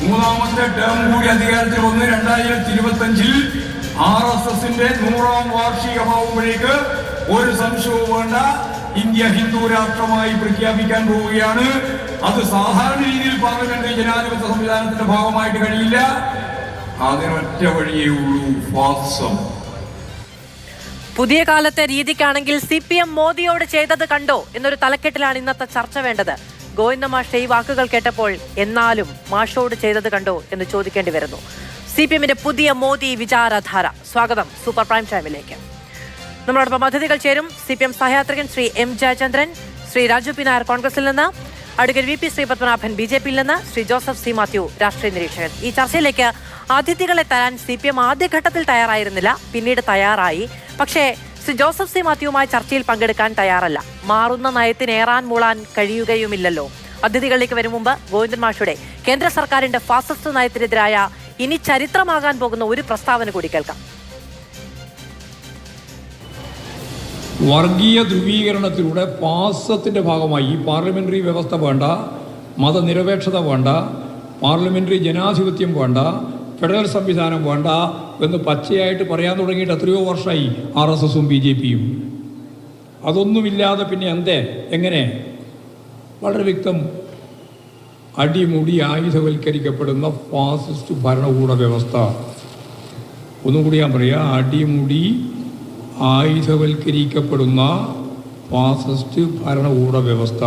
മൂന്നാമത്തെ ടേം കൂടി അധികാരത്തിൽ വന്ന് 2025 RSSന്റെ 100ാം വാർഷികമാവുമ്പോഴേക്ക് ഒരു സംശയവും വേണ്ട, ഇന്ത്യ ഹിന്ദു രാഷ്ട്രമായി പ്രഖ്യാപിക്കാൻ പോവുകയാണ്. അത് സാധാരണ രീതിയിൽ പാർലമെന്ററി ജനാധിപത്യ സംവിധാനത്തിന്റെ ഭാഗമായിട്ട് കഴിയില്ല. അതിനൊറ്റ വഴിയേ ഉള്ളൂ, ഫാസിസം. പുതിയ കാലത്തെ രീതിക്കാണെങ്കിൽ CPM മോദിയോട് ചെയ്തത് കണ്ടോ എന്നൊരു തലക്കെട്ടിലാണ് ഇന്നത്തെ ചർച്ച വേണ്ടത്. ഗോവിന്ദ മാഷ് ഈ വാക്കുകൾ കേട്ടപ്പോൾ എന്നാലും മാഷോട് ചെയ്തത് കണ്ടോ എന്ന് ചോദിക്കേണ്ടി വരുന്നു. CPMന്റെ പുതിയ മോദി വിചാരധാര. സ്വാഗതം സൂപ്പർ പ്രൈം ടൈമിലേക്ക്. നമ്മളോടൊപ്പം അതിഥികൾ ചേരും. CPM സഹയാത്രികൻ ശ്രീ M ജയചന്ദ്രൻ, ശ്രീ രാജു പി നായർ കോൺഗ്രസിൽ നിന്ന്, അഡ്വക്കേറ്റ് VP ശ്രീപത്മനാഭൻ BJPയിൽ നിന്ന്, ശ്രീ ജോസഫ് C മാത്യു രാഷ്ട്രീയ നിരീക്ഷകൻ. ഈ ചർച്ചയിലേക്ക് അതിഥികളെ തരാൻ CPM ആദ്യഘട്ടത്തിൽ തയ്യാറായിരുന്നില്ല, പിന്നീട് തയ്യാറായി. പക്ഷേ ശ്രീ ജോസഫ് C മാത്യുവുമായി ചർച്ചയിൽ പങ്കെടുക്കാൻ തയ്യാറല്ല. മാറുന്ന നയത്തിനേറാൻ മൂളാൻ കഴിയുകയുമില്ലല്ലോ. അതിഥികളിലേക്ക് വരും മുമ്പ് ഗോവിന്ദൻ മാഷുടെ കേന്ദ്ര സർക്കാരിന്റെ ഫാസിസ്റ്റ് നയത്തിനെതിരായ ഇനി ചരിത്രമാകാൻ പോകുന്ന ഒരു പ്രസ്താവന കൂടി കേൾക്കാം. വർഗീയ ധ്രുവീകരണത്തിലൂടെ ഫാസിസത്തിൻ്റെ ഭാഗമായി ഈ പാർലമെൻ്ററി വ്യവസ്ഥ വേണ്ട, മതനിരപേക്ഷത വേണ്ട, പാർലമെൻ്ററി ജനാധിപത്യം വേണ്ട, ഫെഡറൽ സംവിധാനം വേണ്ട എന്ന് പച്ചയായിട്ട് പറയാൻ തുടങ്ങിയിട്ട് എത്രയോ വർഷമായി RSSും BJPയും. അതൊന്നുമില്ലാതെ പിന്നെ എങ്ങനെ? വളരെ വ്യക്തം. അടിമുടി ആയുധവൽക്കരിക്കപ്പെടുന്ന ഫാസിസ്റ്റ് ഭരണകൂട വ്യവസ്ഥ. ഒന്നുകൂടി ഞാൻ പറയാം, അടിമുടി ആയുധവൽക്കരിക്കപ്പെടുന്ന ഫാസിസ്റ്റ് ഭരണകൂട വ്യവസ്ഥ.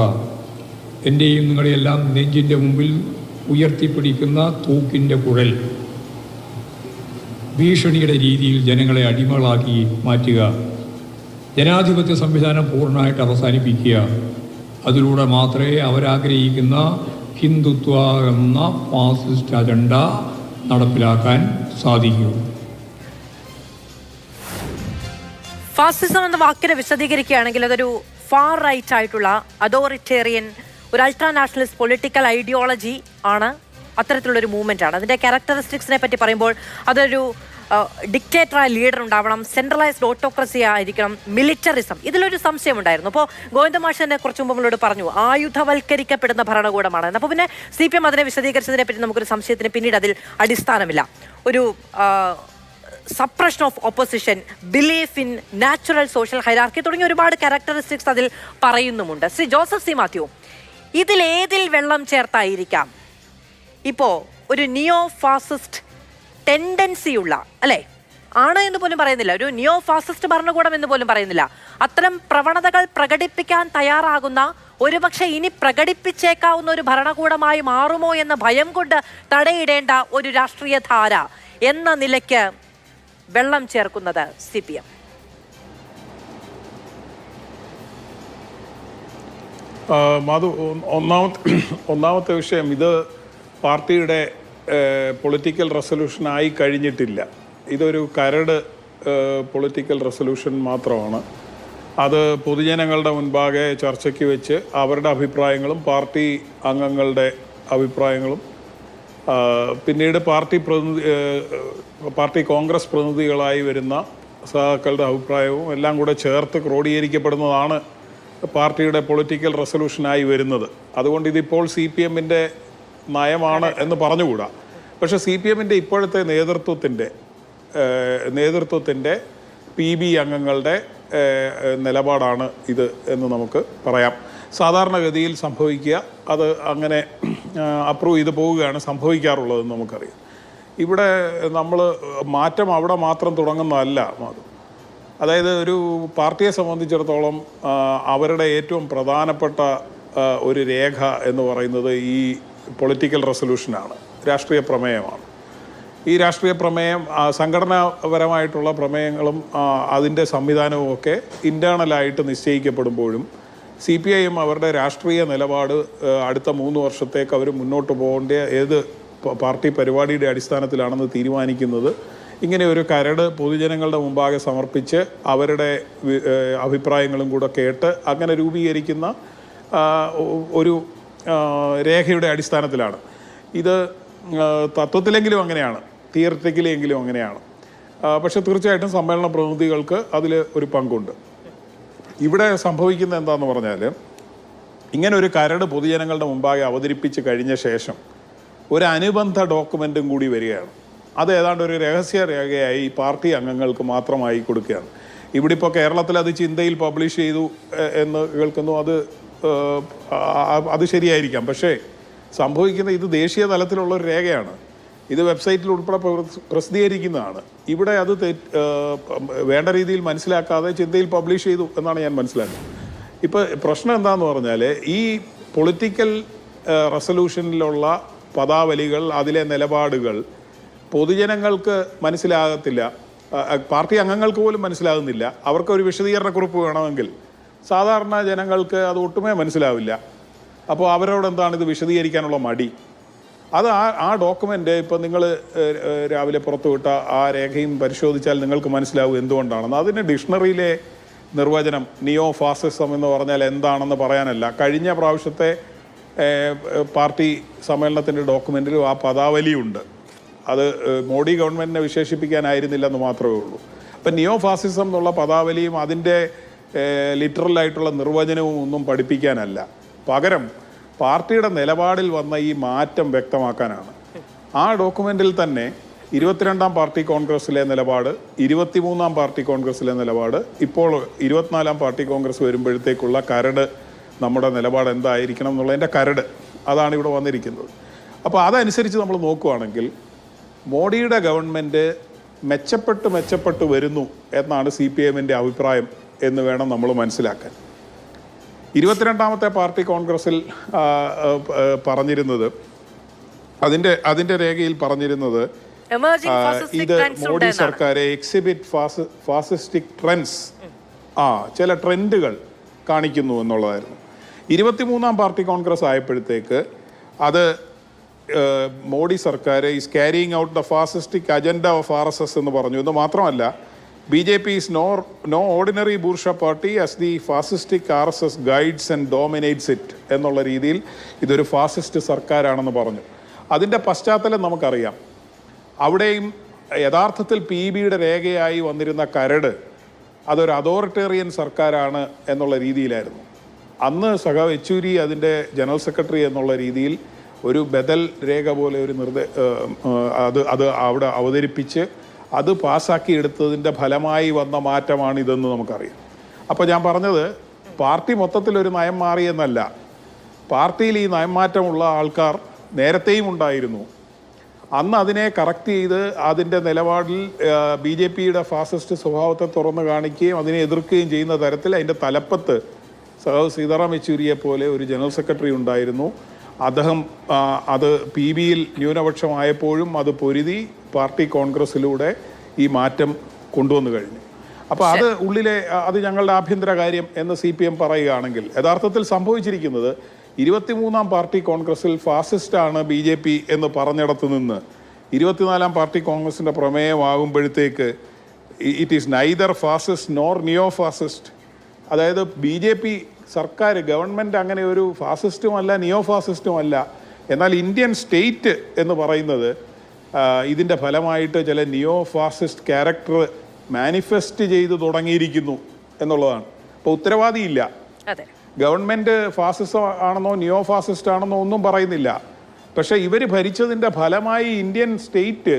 എൻ്റെയും നിങ്ങളുടെയെല്ലാം നെഞ്ചിൻ്റെ മുമ്പിൽ ഉയർത്തിപ്പിടിക്കുന്ന തൂക്കിൻ്റെ കുഴൽ. ഭീഷണിയുടെ രീതിയിൽ ജനങ്ങളെ അടിമകളാക്കി മാറ്റുക, ജനാധിപത്യ സംവിധാനം പൂർണ്ണമായിട്ട് അവസാനിപ്പിക്കുക. അതിലൂടെ മാത്രമേ അവരാഗ്രഹിക്കുന്ന ഹിന്ദുത്വ എന്ന ഫാസിസ്റ്റ് അജണ്ട നടപ്പിലാക്കാൻ സാധിക്കൂ. ഫാസിസം എന്ന വാക്കിനെ വിശദീകരിക്കുകയാണെങ്കിൽ അതൊരു ഫാർ റൈറ്റ് ആയിട്ടുള്ള അതോറിറ്റേറിയൻ, ഒരു അൾട്രാ നാഷണലിസ്റ്റ് പൊളിറ്റിക്കൽ ഐഡിയോളജി ആണ്. അത്തരത്തിലുള്ളൊരു മൂവ്മെൻ്റ് ആണ്. അതിൻ്റെ ക്യാരക്ടറിസ്റ്റിക്സിനെ പറ്റി പറയുമ്പോൾ അതൊരു ഡിക്റ്റേറ്ററായ ലീഡർ ഉണ്ടാവണം, സെൻട്രലൈസ്ഡ് ഓട്ടോക്രസി ആയിരിക്കണം, മിലിറ്ററിസം. ഇതിലൊരു സംശയമുണ്ടായിരുന്നു. അപ്പോൾ ഗോവിന്ദ മാഷ് തന്നെ കുറച്ച് മുമ്പ് നമ്മളോട് പറഞ്ഞു ആയുധവൽക്കരിക്കപ്പെടുന്ന ഭരണകൂടമാണ്. അപ്പോൾ പിന്നെ CPM അതിനെ വിശദീകരിച്ചതിനെ പറ്റി നമുക്കൊരു സംശയത്തിന് പിന്നീട് അതിൽ അടിസ്ഥാനമില്ല. ഒരു suppression of opposition, belief in natural social hierarchy തുടങ്ങിയ ഒരുപാട് ക്യാരക്ടറിസ്റ്റിക്സ് അതിൽ പറയുന്നുമുണ്ട്. ശ്രീ ജോസഫ് C മാത്യു, ഇതിലേതിൽ വെള്ളം ചേർത്തായിരിക്കാം ഇപ്പോൾ ഒരു നിയോ ഫാസിസ്റ്റ് ടെൻഡൻസിയുള്ള, അല്ലേ, ആണ് എന്ന് പോലും പറയുന്നില്ല, ഒരു നിയോ ഫാസിസ്റ്റ് ഭരണകൂടം എന്ന് പോലും പറയുന്നില്ല, അത്തരം പ്രവണതകൾ പ്രകടിപ്പിക്കാൻ തയ്യാറാകുന്ന, ഒരുപക്ഷെ ഇനി പ്രകടിപ്പിച്ചേക്കാവുന്ന ഒരു ഭരണകൂടമായി മാറുമോ എന്ന ഭയം കൊണ്ട് തടയിടേണ്ട ഒരു രാഷ്ട്രീയ ധാര എന്ന നിലയ്ക്ക് വെള്ളം ചേർക്കുന്നത് CPM? മാധു, ഒന്നാമത്തെ വിഷയം, ഇത് പാർട്ടിയുടെ പൊളിറ്റിക്കൽ റെസൊല്യൂഷനായി കഴിഞ്ഞിട്ടില്ല. ഇതൊരു കരട് പൊളിറ്റിക്കൽ റെസൊല്യൂഷൻ മാത്രമാണ്. അത് പൊതുജനങ്ങളുടെ മുൻപാകെ ചർച്ചയ്ക്ക് വെച്ച് അവരുടെ അഭിപ്രായങ്ങളും പാർട്ടി അംഗങ്ങളുടെ അഭിപ്രായങ്ങളും പിന്നീട് പാർട്ടി കോൺഗ്രസ് പ്രതിനിധികളായി വരുന്ന സഹാക്കളുടെ അഭിപ്രായവും എല്ലാം കൂടെ ചേർത്ത് ക്രോഡീകരിക്കപ്പെടുന്നതാണ് പാർട്ടിയുടെ പൊളിറ്റിക്കൽ റെസൊല്യൂഷനായി വരുന്നത്. അതുകൊണ്ട് ഇതിപ്പോൾ CPMൻ്റെ നയമാണ് എന്ന് പറഞ്ഞുകൂടാ. പക്ഷേ CPMൻ്റെ ഇപ്പോഴത്തെ നേതൃത്വത്തിൻ്റെ PB അംഗങ്ങളുടെ നിലപാടാണ് ഇത് എന്ന് നമുക്ക് പറയാം. സാധാരണഗതിയിൽ സംഭവിക്കുക, അത് അങ്ങനെ അപ്രൂവ് ചെയ്ത് പോവുകയാണ് സംഭവിക്കാറുള്ളതെന്ന് നമുക്കറിയാം. ഇവിടെ നമ്മൾ മാറ്റം അവിടെ മാത്രം തുടങ്ങുന്നതല്ല മാധു. അതായത് ഒരു പാർട്ടിയെ സംബന്ധിച്ചിടത്തോളം അവരുടെ ഏറ്റവും പ്രധാനപ്പെട്ട ഒരു രേഖ എന്ന് പറയുന്നത് ഈ പൊളിറ്റിക്കൽ റെസൊല്യൂഷനാണ്, രാഷ്ട്രീയ പ്രമേയമാണ്. ഈ രാഷ്ട്രീയ പ്രമേയം സംഘടനാപരമായിട്ടുള്ള പ്രമേയങ്ങളും അതിൻ്റെ സംവിധാനവും ഒക്കെ ഇൻറ്റേർണലായിട്ട് നിശ്ചയിക്കപ്പെടുമ്പോഴും CPIM അവരുടെ രാഷ്ട്രീയ നിലപാട് അടുത്ത 3 വർഷത്തേക്ക് അവർ മുന്നോട്ട് പോകേണ്ട ഏത് പാർട്ടി പരിപാടിയുടെ അടിസ്ഥാനത്തിലാണെന്ന് തീരുമാനിക്കുന്നത് ഇങ്ങനെ ഒരു കരട് പൊതുജനങ്ങളുടെ മുമ്പാകെ സമർപ്പിച്ച് അവരുടെ അഭിപ്രായങ്ങളും കൂടെ കേട്ട് അങ്ങനെ രൂപീകരിക്കുന്ന ഒരു രേഖയുടെ അടിസ്ഥാനത്തിലാണ്. ഇത് തത്വത്തിലെങ്കിലും അങ്ങനെയാണ്, തിയററ്റിക്കലി എങ്കിലും അങ്ങനെയാണ്. പക്ഷെ തീർച്ചയായിട്ടും സമ്മേളന പ്രതിനിധികൾക്ക് അതിൽ ഒരു പങ്കുണ്ട്. ഇവിടെ സംഭവിക്കുന്നത് എന്താണെന്ന് പറഞ്ഞാൽ, ഇങ്ങനെ ഒരു കരട് പൊതുജനങ്ങളുടെ മുമ്പാകെ അവതരിപ്പിച്ച് കഴിഞ്ഞ ശേഷം ഒരു അനുബന്ധ ഡോക്യുമെൻറ്റും കൂടി വരികയാണ്. അത് ഏതാണ്ട് ഒരു രഹസ്യ രേഖയായി പാർട്ടി അംഗങ്ങൾക്ക് മാത്രമായി കൊടുക്കുകയാണ്. ഇവിടെ ഇപ്പോൾ കേരളത്തിൽ അത് ചിന്തയിൽ പബ്ലിഷ് ചെയ്തു എന്ന് കേൾക്കുന്നു. അത് ശരിയായിരിക്കാം. പക്ഷേ സംഭവിക്കുന്ന ഇത് ദേശീയ തലത്തിലുള്ളൊരു രേഖയാണ്. ഇത് വെബ്സൈറ്റിൽ ഉൾപ്പെടെ പ്രസിദ്ധീകരിക്കുന്നതാണ്. ഇവിടെ അത് വേണ്ട രീതിയിൽ മനസ്സിലാക്കാതെ ചിന്തയിൽ പബ്ലിഷ് ചെയ്തു എന്നാണ് ഞാൻ മനസ്സിലാക്കുന്നത്. ഇപ്പോൾ പ്രശ്നം എന്താണെന്ന് പറഞ്ഞാൽ ഈ പൊളിറ്റിക്കൽ റെസൊല്യൂഷനിലുള്ള പദാവലികൾ, അതിലെ നിലപാടുകൾ പൊതുജനങ്ങൾക്ക് മനസ്സിലാകത്തില്ല, പാർട്ടി അംഗങ്ങൾക്ക് പോലും മനസ്സിലാകുന്നില്ല. അവർക്കൊരു വിശദീകരണക്കുറിപ്പ് വേണമെങ്കിൽ സാധാരണ ജനങ്ങൾക്ക് അത് ഒട്ടുമേ മനസ്സിലാവില്ല. അപ്പോൾ അവരോട് എന്താണ് ഇത് വിശദീകരിക്കാനുള്ള മടി? അത് ആ ഡോക്യുമെൻ്റ് ഇപ്പോൾ നിങ്ങൾ രാവിലെ പുറത്തുവിട്ട ആ രേഖയും പരിശോധിച്ചാൽ നിങ്ങൾക്ക് മനസ്സിലാവും എന്തുകൊണ്ടാണെന്ന്. അതിന് ഡിക്ഷണറിയിലെ നിർവചനം നിയോ ഫാസിസം എന്ന് പറഞ്ഞാൽ എന്താണെന്ന് പറയാനല്ല. കഴിഞ്ഞ പ്രാവശ്യത്തെ പാർട്ടി സമ്മേളനത്തിൻ്റെ ഡോക്യുമെൻറ്റിലും ആ പദാവലിയുണ്ട്. അത് മോഡി ഗവൺമെൻറ്റിനെ വിശേഷിപ്പിക്കാനായിരുന്നില്ലെന്ന് മാത്രമേ ഉള്ളൂ. അപ്പം നിയോ ഫാസിസം എന്നുള്ള പദാവലിയും അതിൻ്റെ ലിറ്ററലായിട്ടുള്ള നിർവചനവും ഒന്നും പഠിപ്പിക്കാനല്ല, പകരം പാർട്ടിയുടെ നിലപാടിൽ വന്ന ഈ മാറ്റം വ്യക്തമാക്കാനാണ്. ആ ഡോക്യുമെൻറ്റിൽ തന്നെ 22-ാം പാർട്ടി കോൺഗ്രസ്സിലെ നിലപാട്, 23-ാം പാർട്ടി കോൺഗ്രസ്സിലെ നിലപാട്, ഇപ്പോൾ 24-ാം പാർട്ടി കോൺഗ്രസ് വരുമ്പോഴത്തേക്കുള്ള കരട്, നമ്മുടെ നിലപാട് എന്തായിരിക്കണം എന്നുള്ളതിൻ്റെ കരട്, അതാണ് ഇവിടെ വന്നിരിക്കുന്നത്. അപ്പോൾ അതനുസരിച്ച് നമ്മൾ നോക്കുകയാണെങ്കിൽ മോഡിയുടെ ഗവൺമെൻറ് മെച്ചപ്പെട്ട് വരുന്നു എന്നാണ് CPM-ൻ്റെ അഭിപ്രായം എന്ന് വേണം നമ്മൾ മനസ്സിലാക്കാൻ. 22-ാമത്തെ പാർട്ടി കോൺഗ്രസ്സിൽ പറഞ്ഞിരുന്നത്, അതിൻ്റെ രേഖയിൽ പറഞ്ഞിരുന്നത് ഇത് മോഡി സർക്കാർ എക്സിബിറ്റ് ഫാസിസ്റ്റിക് ട്രെൻഡ്സ്, ചില ട്രെൻഡുകൾ കാണിക്കുന്നു എന്നുള്ളതായിരുന്നു. 23-ാം പാർട്ടി കോൺഗ്രസ് ആയപ്പോഴത്തേക്ക് അത് മോഡി സർക്കാർ is carrying out the fascistic agenda of RSS എന്ന് പറഞ്ഞു. എന്ന് മാത്രമല്ല, BJP is no ordinary bourgeois party as the fascistic RSS guides and dominates it എന്നുള്ള രീതിയിൽ ഇതൊരു ഫാസിസ്റ്റ് സർക്കാരാണെന്ന് പറഞ്ഞു. അതിൻ്റെ പശ്ചാത്തലം നമുക്കറിയാം. അവിടെയും യഥാർത്ഥത്തിൽ PBയുടെ രേഖയായി വന്നിരുന്ന കരട് അതൊരു അതോറിറ്റേറിയൻ സർക്കാരാണ് എന്നുള്ള രീതിയിലായിരുന്നു. അന്ന് സഖാവ് യെച്ചൂരി അതിൻ്റെ ജനറൽ സെക്രട്ടറി എന്നുള്ള രീതിയിൽ ഒരു ബദൽ രേഖ പോലെ ഒരു അത് അവിടെ അവതരിപ്പിച്ച് അത് പാസ്സാക്കി എടുത്തതിൻ്റെ ഫലമായി വന്ന മാറ്റമാണ് ഇതെന്ന് നമുക്കറിയാം. അപ്പോൾ ഞാൻ പറഞ്ഞത് പാർട്ടി മൊത്തത്തിലൊരു നയം മാറിയെന്നല്ല, പാർട്ടിയിൽ ഈ നയം മാറ്റമുള്ള ആൾക്കാർ നേരത്തെയും ഉണ്ടായിരുന്നു. അന്ന് അതിനെ കറക്റ്റ് ചെയ്ത് അതിൻ്റെ നിലപാടിൽ BJPയുടെ ഫാസിസ്റ്റ് സ്വഭാവത്തെ തുറന്നു കാണിക്കുകയും അതിനെ എതിർക്കുകയും ചെയ്യുന്ന തരത്തിൽ അതിൻ്റെ തലപ്പത്ത് സഖാവ് സീതാറാം യെച്ചൂരിയെ പോലെ ഒരു ജനറൽ സെക്രട്ടറി ഉണ്ടായിരുന്നു. അദ്ദേഹം അത് PBയിൽ ന്യൂനപക്ഷമായപ്പോഴും അത് പൊരുതി പാർട്ടി കോൺഗ്രസ്സിലൂടെ ഈ മാറ്റം കൊണ്ടുവന്നു കഴിഞ്ഞു. അപ്പോൾ അത് ഉള്ളിലെ അത് ഞങ്ങളുടെ ആഭ്യന്തര കാര്യം എന്ന് CPM പറയുകയാണെങ്കിൽ, യഥാർത്ഥത്തിൽ സംഭവിച്ചിരിക്കുന്നത് 23-ാം പാർട്ടി കോൺഗ്രസ്സിൽ ഫാസിസ്റ്റാണ് BJP എന്ന് പറഞ്ഞിടത്ത് നിന്ന് 24-ാം പാർട്ടി കോൺഗ്രസിൻ്റെ പ്രമേയമാകുമ്പോഴത്തേക്ക് it is neither fascist nor neo fascist. അതായത് BJP സർക്കാർ ഗവൺമെൻറ് അങ്ങനെ ഒരു ഫാസിസ്റ്റുമല്ല നിയോ ഫാസിസ്റ്റുമല്ല. എന്നാൽ ഇന്ത്യൻ സ്റ്റേറ്റ് എന്ന് പറയുന്നത് ഇതിൻ്റെ ഫലമായിട്ട് ചില നിയോ ഫാസിസ്റ്റ് ക്യാരക്ടർ മാനിഫെസ്റ്റ് ചെയ്ത് തുടങ്ങിയിരിക്കുന്നു എന്നുള്ളതാണ്. അപ്പോൾ ഉത്തരവാദിയില്ല. ഗവൺമെൻറ് ഫാസിസം ആണെന്നോ നിയോ ഫാസിസ്റ്റ് ആണെന്നോ ഒന്നും പറയുന്നില്ല. പക്ഷേ ഇവർ ഭരിച്ചതിൻ്റെ ഫലമായി ഇന്ത്യൻ സ്റ്റേറ്റ്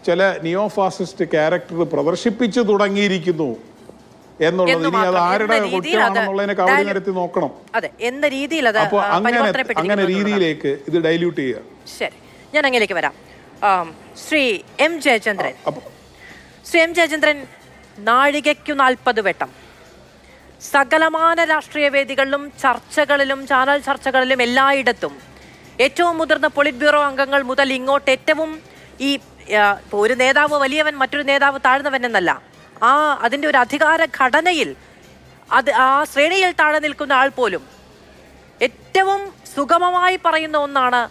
ചില നിയോ ഫാസിസ്റ്റ് ക്യാരക്ടർ പ്രദർശിപ്പിച്ചു തുടങ്ങിയിരിക്കുന്നു എന്നുള്ളത് ഇനി അത് ആരുടെ കുറ്റമാണെന്നുള്ളതിനെ കവടി നിരത്തി നോക്കണം. അപ്പോൾ അങ്ങനെ രീതിയിലേക്ക് ഇത് ഡൈല്യൂട്ട് ചെയ്യുക. ശരി, ഞാൻ അങ്ങനെയൊക്കെ വരാം. ശ്രീ എം ജയചന്ദ്രൻ, നാഴികയ്ക്കു 40 വെട്ടം സകലമാന രാഷ്ട്രീയ വേദികളിലും ചർച്ചകളിലും ചാനൽ ചർച്ചകളിലും എല്ലായിടത്തും ഏറ്റവും മുതിർന്ന പൊളിറ്റ് ബ്യൂറോ അംഗങ്ങൾ മുതൽ ഇങ്ങോട്ട് ഏറ്റവും ഈ ഒരു നേതാവ് വലിയവൻ മറ്റൊരു നേതാവ് താഴ്ന്നവൻ എന്നല്ല, അതിൻ്റെ ഒരു അധികാര ഘടനയിൽ ആ ശ്രേണിയിൽ താഴെ നിൽക്കുന്ന ആൾ പോലും ഏറ്റവും സുഗമമായി പറയുന്ന ഒന്നാണ്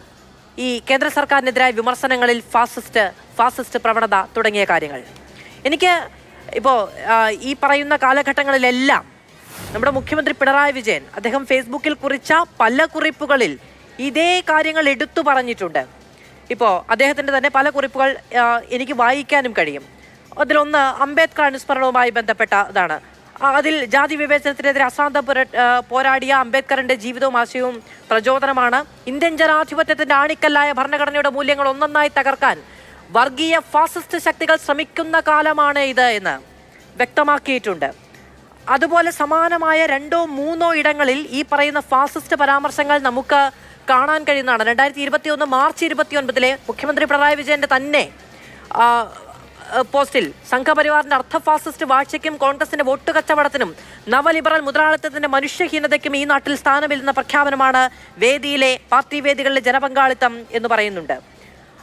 ഈ കേന്ദ്ര സർക്കാരിനെതിരായ വിമർശനങ്ങളിൽ ഫാസിസ്റ്റ് പ്രവണത തുടങ്ങിയ കാര്യങ്ങൾ. എനിക്ക് ഇപ്പോൾ ഈ പറയുന്ന കാലഘട്ടങ്ങളിലെല്ലാം നമ്മുടെ മുഖ്യമന്ത്രി പിണറായി വിജയൻ അദ്ദേഹം ഫേസ്ബുക്കിൽ കുറിച്ച പല കുറിപ്പുകളിൽ ഇതേ കാര്യങ്ങൾ എടുത്തു പറഞ്ഞിട്ടുണ്ട്. ഇപ്പോൾ അദ്ദേഹത്തിൻ്റെ തന്നെ പല കുറിപ്പുകൾ എനിക്ക് വായിക്കാനും കഴിയും. അതിലൊന്ന് അംബേദ്കർ അനുസ്മരണവുമായി ബന്ധപ്പെട്ട ഇതാണ്. അതിൽ ജാതി വിവേചനത്തിനെതിരെ അസാന്ത പോരാടിയ അംബേദ്കറിന്റെ ജീവിതവും ആശയവും പ്രചോദനമാണ്. ഇന്ത്യൻ ജനാധിപത്യത്തിന്റെ ആണിക്കല്ലായ ഭരണഘടനയുടെ മൂല്യങ്ങൾ ഒന്നൊന്നായി തകർക്കാൻ വർഗീയ ഫാസിസ്റ്റ് ശക്തികൾ ശ്രമിക്കുന്ന കാലമാണ് ഇത് എന്ന് വ്യക്തമാക്കിയിട്ടുണ്ട്. അതുപോലെ സമാനമായ 2 or 3 ഇടങ്ങളിൽ ഈ പറയുന്ന ഫാസിസ്റ്റ് പരാമർശങ്ങൾ നമുക്ക് കാണാൻ കഴിയുന്നതാണ്. 2021 മാർച്ച് 29 മുഖ്യമന്ത്രി പിണറായി വിജയന്റെ തന്നെ പോസ്റ്റിൽ സംഘപരിവാറിന്റെ അർദ്ധ ഫാസിസ്റ്റ് വാഴ്ചയ്ക്കും കോൺഗ്രസിന്റെ വോട്ട് കച്ചവടത്തിനും നവലിബറൽ മുതലാളിത്തത്തിന്റെ മനുഷ്യഹീനതയ്ക്കും ഈ നാട്ടിൽ സ്ഥാനമില്ലെന്ന പ്രഖ്യാപനമാണ് പാർട്ടി വേദികളിലെ ജനപങ്കാളിത്തം എന്ന് പറയുന്നുണ്ട്.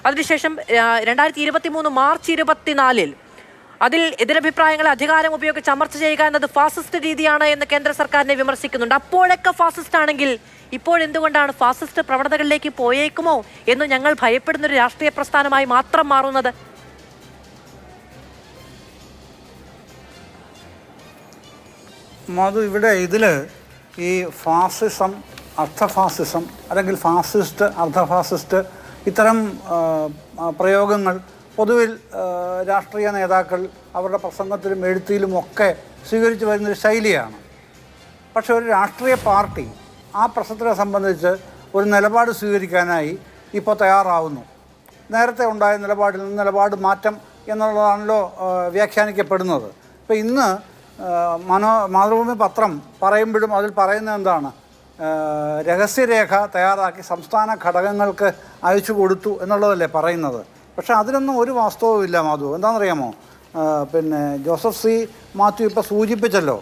അതിനുശേഷം 2023 മാർച്ച് 24 അതിൽ എതിരഭിപ്രായങ്ങളെ അധികാരം ഉപയോഗിച്ച് അമർച്ച ചെയ്യുക എന്നത് ഫാസിസ്റ്റ് രീതിയാണ് എന്ന് കേന്ദ്ര സർക്കാരിനെ വിമർശിക്കുന്നുണ്ട്. അപ്പോഴൊക്കെ ഫാസിസ്റ്റ് ആണെങ്കിൽ ഇപ്പോഴെന്തുകൊണ്ടാണ് ഫാസിസ്റ്റ് പ്രവണതകളിലേക്ക് പോയേക്കുമോ എന്ന് ഞങ്ങൾ ഭയപ്പെടുന്ന ഒരു രാഷ്ട്രീയ പ്രസ്ഥാനമായി മാത്രം മാറുന്നത്? മധു, ഇവിടെ ഇതിൽ ഈ ഫാസിസം, അർദ്ധഫാസിസം അല്ലെങ്കിൽ ഫാസിസ്റ്റ്, അർദ്ധഫാസിസ്റ്റ് ഇത്തരം പ്രയോഗങ്ങൾ പൊതുവിൽ രാഷ്ട്രീയ നേതാക്കൾ അവരുടെ പ്രസംഗത്തിലും എഴുത്തിലും ഒക്കെ സ്വീകരിച്ചു വരുന്നൊരു ശൈലിയാണ്. പക്ഷേ ഒരു രാഷ്ട്രീയ പാർട്ടി ആ പ്രശ്നത്തിനെ സംബന്ധിച്ച് ഒരു നിലപാട് സ്വീകരിക്കാനായി ഇപ്പോൾ തയ്യാറാവുന്നു. നേരത്തെ ഉണ്ടായ നിലപാടിൽ നിന്ന് നിലപാട് മാറ്റം എന്നുള്ളതാണല്ലോ വ്യാഖ്യാനിക്കപ്പെടുന്നത്. ഇപ്പോൾ ഇന്ന് മാതൃഭൂമി പത്രം പറയുമ്പോഴും അതിൽ പറയുന്നത് എന്താണ്? രഹസ്യരേഖ തയ്യാറാക്കി സംസ്ഥാന ഘടകങ്ങൾക്ക് അയച്ചു കൊടുത്തു എന്നുള്ളതല്ലേ പറയുന്നത്. പക്ഷേ അതിനൊന്നും ഒരു വാസ്തവമില്ല മാധു. എന്താണെന്നറിയാമോ? പിന്നെ ജോസഫ് സി മാത്യു ഇപ്പോൾ സൂചിപ്പിച്ചല്ലോ,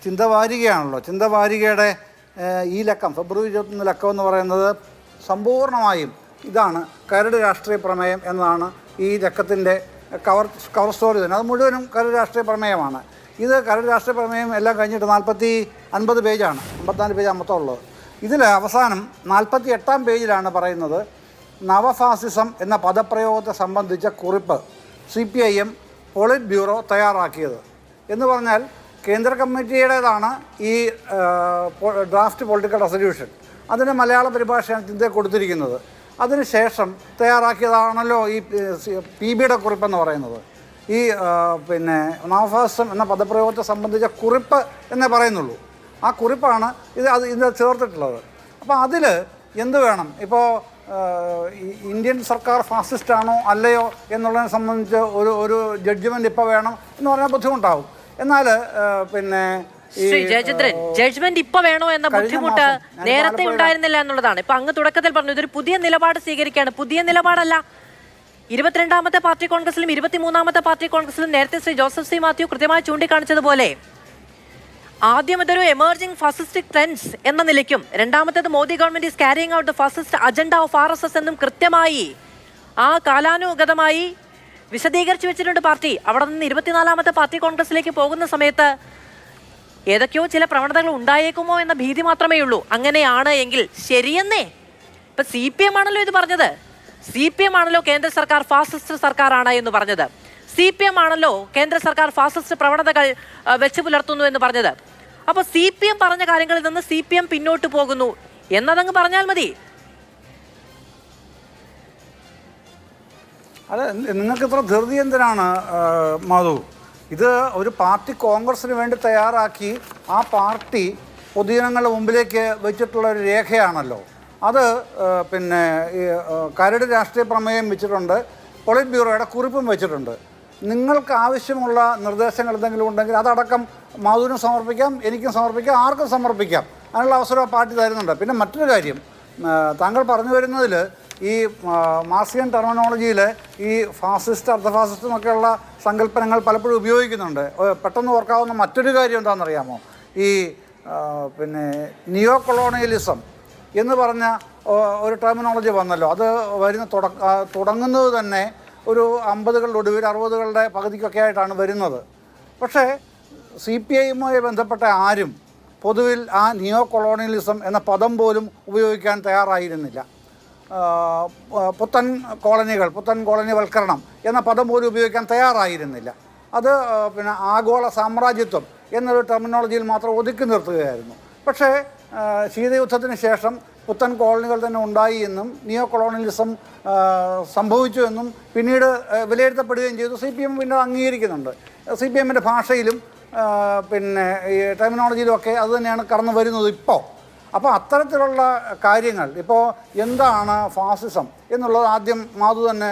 ചിന്തവാരികയാണല്ലോ. ചിന്തവാരികയുടെ ഈ ലക്കം, ഫെബ്രുവരി 21 ലക്കം എന്ന് പറയുന്നത് സമ്പൂർണ്ണമായും ഇതാണ് കരട് രാഷ്ട്രീയ പ്രമേയം എന്നതാണ് ഈ ലക്കത്തിൻ്റെ കവർ സ്റ്റോറി തന്നെ. അത് മുഴുവനും കരട് രാഷ്ട്രീയ പ്രമേയമാണ്. ഇത് കരട് രാഷ്ട്രീയ പ്രമേയം എല്ലാം കഴിഞ്ഞിട്ട് 50 പേജാണ്, 54 പേജ് മൊത്തമുള്ളത്. ഇതിൽ അവസാനം 48ാം പേജിലാണ് പറയുന്നത് നവഫാസിസം എന്ന പദപ്രയോഗത്തെ സംബന്ധിച്ച കുറിപ്പ് CPIM പോളിറ്റ് ബ്യൂറോ തയ്യാറാക്കിയത് എന്ന് പറഞ്ഞാൽ കേന്ദ്ര കമ്മിറ്റിയുടേതാണ് ഈ ഡ്രാഫ്റ്റ് പൊളിറ്റിക്കൽ റെസൊല്യൂഷൻ. അതിന് മലയാള പരിഭാഷയാണ് ചിന്തയെ കൊടുത്തിരിക്കുന്നത്. അതിനുശേഷം തയ്യാറാക്കിയതാണല്ലോ ഈ PBയുടെ കുറിപ്പെന്ന് പറയുന്നത്. ഈ പിന്നെ നവഫാസിസം എന്ന പദപ്രയോഗത്തെ സംബന്ധിച്ച കുറിപ്പ് എന്നേ പറയുന്നുള്ളൂ. ആ കുറിപ്പാണ് ഇത് ചേർത്തിട്ടുള്ളത്. അപ്പോൾ അതിൽ എന്ത് വേണം? ഇപ്പോൾ ഇന്ത്യൻ സർക്കാർ ഫാസിസ്റ്റാണോ അല്ലയോ എന്നുള്ളതിനെ സംബന്ധിച്ച് ഒരു ജഡ്ജ്മെൻറ്റ് ഇപ്പോൾ വേണം എന്ന് പറഞ്ഞാൽ ബുദ്ധിമുട്ടാവും. എന്നാൽ പിന്നെ ജഡ്ജ്മെന്റ് ഇപ്പൊ വേണോ എന്ന ബുദ്ധിമുട്ട് നേരത്തെ ഉണ്ടായിരുന്നില്ല എന്നുള്ളതാണ്. ഇപ്പൊ അങ്ങ് തുടക്കത്തിൽ പറഞ്ഞു ഇതൊരു പുതിയ നിലപാട് സ്വീകരിക്കുകയാണ്. പുതിയ നിലപാടല്ല. 22ാമത്തെ പാർട്ടി കോൺഗ്രസിലും 23ാമത്തെ പാർട്ടി കോൺഗ്രസിലും നേരത്തെ ശ്രീ ജോസഫ് സി മാത്യു കൃത്യമായി ചൂണ്ടിക്കാണിച്ചതുപോലെ ആദ്യം ഇതൊരു എമർജിംഗ് ഫാസിസ്റ്റിക് ട്രെൻഡ്സ് എന്ന നിലയ്ക്കും, രണ്ടാമത്തേത് Modi government is carrying out the fascist agenda of RSS എന്നും കൃത്യമായി ആ കാലാനുഗതമായി വിശദീകരിച്ചു വെച്ചിട്ടുണ്ട് പാർട്ടി. അവിടെ നിന്ന് 24ാമത്തെ പാർട്ടി കോൺഗ്രസിലേക്ക് പോകുന്ന സമയത്ത് ഏതൊക്കെയോ ചില പ്രവണതകൾ ഉണ്ടായേക്കുമോ എന്ന ഭീതി മാത്രമേ ഉള്ളൂ. അങ്ങനെയാണ് എങ്കിൽ ശരിയെന്നേ. ഇപ്പൊ CPM ആണല്ലോ ഇത് പറഞ്ഞത്. CPM ആണല്ലോ കേന്ദ്ര സർക്കാർ ഫാസിസ്റ്റ് സർക്കാരാണ് എന്ന് പറഞ്ഞത്. CPM ആണല്ലോ കേന്ദ്ര സർക്കാർ ഫാസിസ്റ്റ് പ്രവണതകൾ വെച്ചു പുലർത്തുന്നു എന്ന് പറഞ്ഞത്. അപ്പോൾ CPM പറഞ്ഞ കാര്യങ്ങളിൽ നിന്ന് CPM പിന്നോട്ട് പോകുന്നു എന്നതങ്ങ് പറഞ്ഞാൽ മതി. അത് നിങ്ങൾക്ക് ഇത്ര ധൃതി എന്തിനാണ് മാധു? ഇത് ഒരു പാർട്ടി കോൺഗ്രസിന് വേണ്ടി തയ്യാറാക്കി ആ പാർട്ടി പൊതുജനങ്ങളുടെ മുമ്പിലേക്ക് വെച്ചിട്ടുള്ള ഒരു രേഖയാണല്ലോ അത്. പിന്നെ ഈ കരട് രാഷ്ട്രീയ പ്രമേയം വെച്ചിട്ടുണ്ട്, പോളിറ്റ് ബ്യൂറോയുടെ കുറിപ്പും വെച്ചിട്ടുണ്ട്. നിങ്ങൾക്ക് ആവശ്യമുള്ള നിർദ്ദേശങ്ങൾ എന്തെങ്കിലും ഉണ്ടെങ്കിൽ അതടക്കം മാധുവിനും സമർപ്പിക്കാം, എനിക്കും സമർപ്പിക്കാം, ആർക്കും സമർപ്പിക്കാം. അതിനുള്ള അവസരം പാർട്ടി തരുന്നുണ്ട്. പിന്നെ മറ്റൊരു കാര്യം, താങ്കൾ പറഞ്ഞു വരുന്നതിൽ ഈ മാർക്സിയൻ ടെർമിനോളജിയിൽ ഈ ഫാസിസ്റ്റ് അർദ്ധഫാസിസ്റ്റ് എന്നൊക്കെയുള്ള സങ്കല്പനങ്ങൾ പലപ്പോഴും ഉപയോഗിക്കുന്നുണ്ട്. പെട്ടെന്ന് ഓർക്കാവുന്ന മറ്റൊരു കാര്യം എന്താണെന്നറിയാമോ? ഈ പിന്നെ നിയോ കൊളോണിയലിസം എന്ന് പറഞ്ഞ ഒരു ടെർമിനോളജി വന്നല്ലോ. അത് തുടങ്ങുന്നത് തന്നെ ഒരു 50കളുടെ ഒടുവിൽ 60കളുടെ പകുതിക്കൊക്കെ ആയിട്ടാണ് വരുന്നത്. പക്ഷേ CPIയുമായി ബന്ധപ്പെട്ട ആരും പൊതുവിൽ ആ നിയോ കൊളോണിയലിസം എന്ന പദം പോലും ഉപയോഗിക്കാൻ തയ്യാറായിരുന്നില്ല. പുത്തൻ കോളനിവൽക്കരണം എന്ന പദം പോലും ഉപയോഗിക്കാൻ തയ്യാറായിരുന്നില്ല. അത് പിന്നെ ആഗോള സാമ്രാജ്യത്വം എന്നൊരു ടെർമിനോളജിയിൽ മാത്രം ഒതുക്കി നിർത്തുകയായിരുന്നു. പക്ഷേ ശീതയുദ്ധത്തിന് ശേഷം പുത്തൻ കോളനികൾ തന്നെ ഉണ്ടായി എന്നും നിയോ കൊളോണിയലിസം സംഭവിച്ചു എന്നും പിന്നീട് വിലയിരുത്തപ്പെടുകയും ചെയ്തു. CPM പിന്നീട് അംഗീകരിക്കുന്നുണ്ട്. CPM-ൻ്റെ ഭാഷയിലും പിന്നെ ഈ ടെർമിനോളജിയിലും ഒക്കെ അത് തന്നെയാണ് കടന്നു വരുന്നത് ഇപ്പോൾ. അപ്പോൾ അത്തരത്തിലുള്ള കാര്യങ്ങൾ ഇപ്പോൾ എന്താണ് ഫാസിസം എന്നുള്ളത് ആദ്യം മാധു തന്നെ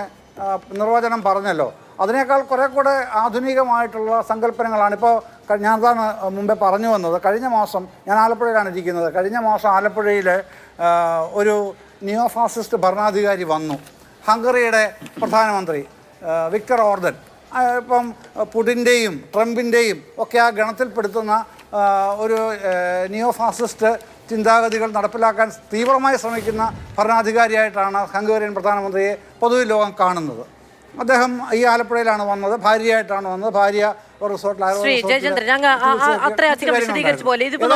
നിർവചനം പറഞ്ഞല്ലോ. അതിനേക്കാൾ കുറേ കൂടെ ആധുനികമായിട്ടുള്ള സങ്കല്പനങ്ങളാണ്. ഇപ്പോൾ ഞാൻ അതാണ് മുമ്പേ പറഞ്ഞു വന്നത്. കഴിഞ്ഞ മാസം ഞാൻ ആലപ്പുഴയിലാണ് ഇരിക്കുന്നത്. കഴിഞ്ഞ മാസം ആലപ്പുഴയിൽ ഒരു നിയോ ഫാസിസ്റ്റ് ഭരണാധികാരി വന്നു. ഹംഗറിയുടെ പ്രധാനമന്ത്രി വിക്ടർ ഓർബൻ. ഇപ്പം പുടിൻ്റെയും ട്രംപിൻ്റെയും ഒക്കെ ആ ഗണത്തിൽപ്പെടുത്തുന്ന ഒരു നിയോ ഫാസിസ്റ്റ് ചിന്താഗതികൾ നടപ്പിലാക്കാൻ തീവ്രമായി ശ്രമിക്കുന്ന ഭരണാധികാരിയായിട്ടാണ് ഹംഗേറിയൻ പ്രധാനമന്ത്രിയെ പൊതുവിൽ ലോകം കാണുന്നത്. അദ്ദേഹം ഈ ആലപ്പുഴയിലാണ് വന്നത്, ഭാര്യയായിട്ടാണ് വന്നത്. ഭാര്യ ഒരു അത്രയധികം വിശദീകരിച്ചു പോലെ ഇതിപ്പോ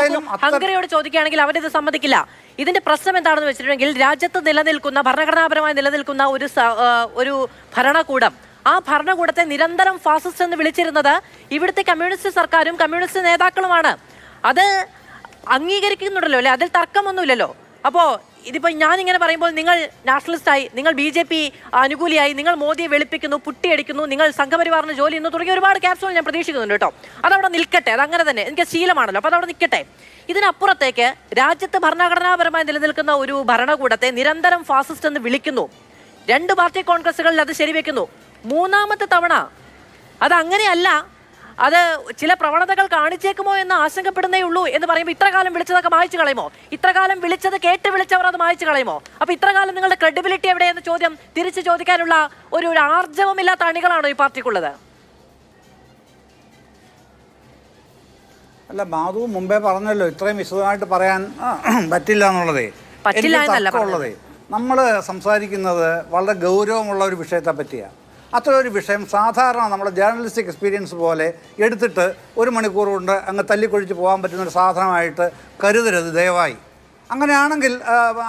ഹംഗറിയോട് ചോദിക്കുകയാണെങ്കിൽ അവരിത് സമ്മതിക്കില്ല. ഇതിന്റെ പ്രശ്നം എന്താണെന്ന് വെച്ചിട്ടുണ്ടെങ്കിൽ രാജ്യത്ത് നിലനിൽക്കുന്ന ഭരണഘടനാപരമായി നിലനിൽക്കുന്ന ഒരു ഭരണകൂടം, ആ ഭരണകൂടത്തെ നിരന്തരം ഫാസിസ്റ്റ് എന്ന് വിളിച്ചിരുന്നത് ഇവിടുത്തെ കമ്മ്യൂണിസ്റ്റ് സർക്കാരും കമ്മ്യൂണിസ്റ്റ് നേതാക്കളുമാണ്. അത് അംഗീകരിക്കുന്നുണ്ടല്ലോ അല്ലെ, അതിൽ തർക്കമൊന്നുമില്ലല്ലോ. അപ്പോൾ ഇതിപ്പോൾ ഞാനിങ്ങനെ പറയുമ്പോൾ നിങ്ങൾ നാഷണലിസ്റ്റായി, നിങ്ങൾ BJP അനുകൂലിയായി, നിങ്ങൾ മോദിയെ വെളുപ്പിക്കുന്നു, പുട്ടിയടിക്കുന്നു, നിങ്ങൾ സംഘപരിവാറിന് ജോലി ചെയ്യുന്നു തുടങ്ങിയ ഒരുപാട് ക്യാപ്സുകൾ ഞാൻ പ്രതീക്ഷിക്കുന്നുണ്ട് കേട്ടോ. അതവിടെ നിൽക്കട്ടെ, അതങ്ങനെ തന്നെ എനിക്ക് ശീലമാണല്ലോ, അപ്പോൾ അതവിടെ നിൽക്കട്ടെ. ഇതിനപ്പുറത്തേക്ക് രാജ്യത്ത് ഭരണഘടനാപരമായി നിലനിൽക്കുന്ന ഒരു ഭരണകൂടത്തെ നിരന്തരം ഫാസിസ്റ്റ് എന്ന് വിളിക്കുന്നു. 2 പാർട്ടി കോൺഗ്രസുകളിൽ അത് ശരിവെക്കുന്നു. 3ാമത്തെ തവണ അത് അങ്ങനെയല്ല, അത് ചില പ്രവണതകൾ കാണിച്ചേക്കുമോ എന്ന് ആശങ്കപ്പെടുന്നേ ഉള്ളൂ എന്ന് പറയുമ്പോൾ ഇത്രകാലം വിളിച്ചതൊക്കെ മായ്ച്ചു കളയുമോ? ഇത്രകാലം വിളിച്ചത് കേട്ട് വിളിച്ചവർ അത് മായ്ച്ചു കളയുമോ? അപ്പോൾ ഇത്രകാലം നിങ്ങളുടെ ക്രെഡിബിലിറ്റി എവിടെയെന്ന് ചോദ്യം തിരിച്ചു ചോദിക്കാനുള്ള ഒരു ആർജവമില്ലാത്ത അണികളാണോ ഈ പാർട്ടിക്കുള്ളത്? അല്ല, മാധു മുമ്പേ പറഞ്ഞല്ലോ ഇത്രയും വിശദമായിട്ട് പറയാൻ പറ്റില്ല എന്നുള്ളതേ. നമ്മൾ സംസാരിക്കുന്നത് വളരെ ഗൗരവമുള്ള ഒരു വിഷയത്തെ പറ്റിയാണ്. അത്രയൊരു വിഷയം സാധാരണ നമ്മുടെ ജേർണലിസ്റ്റിക് എക്സ്പീരിയൻസ് പോലെ എടുത്തിട്ട് 1 മണിക്കൂർ കൊണ്ട് അങ്ങ് തല്ലിക്കൊഴിച്ച് പോകാൻ പറ്റുന്നൊരു സാധനമായിട്ട് കരുതരുത് ദയവായി. അങ്ങനെയാണെങ്കിൽ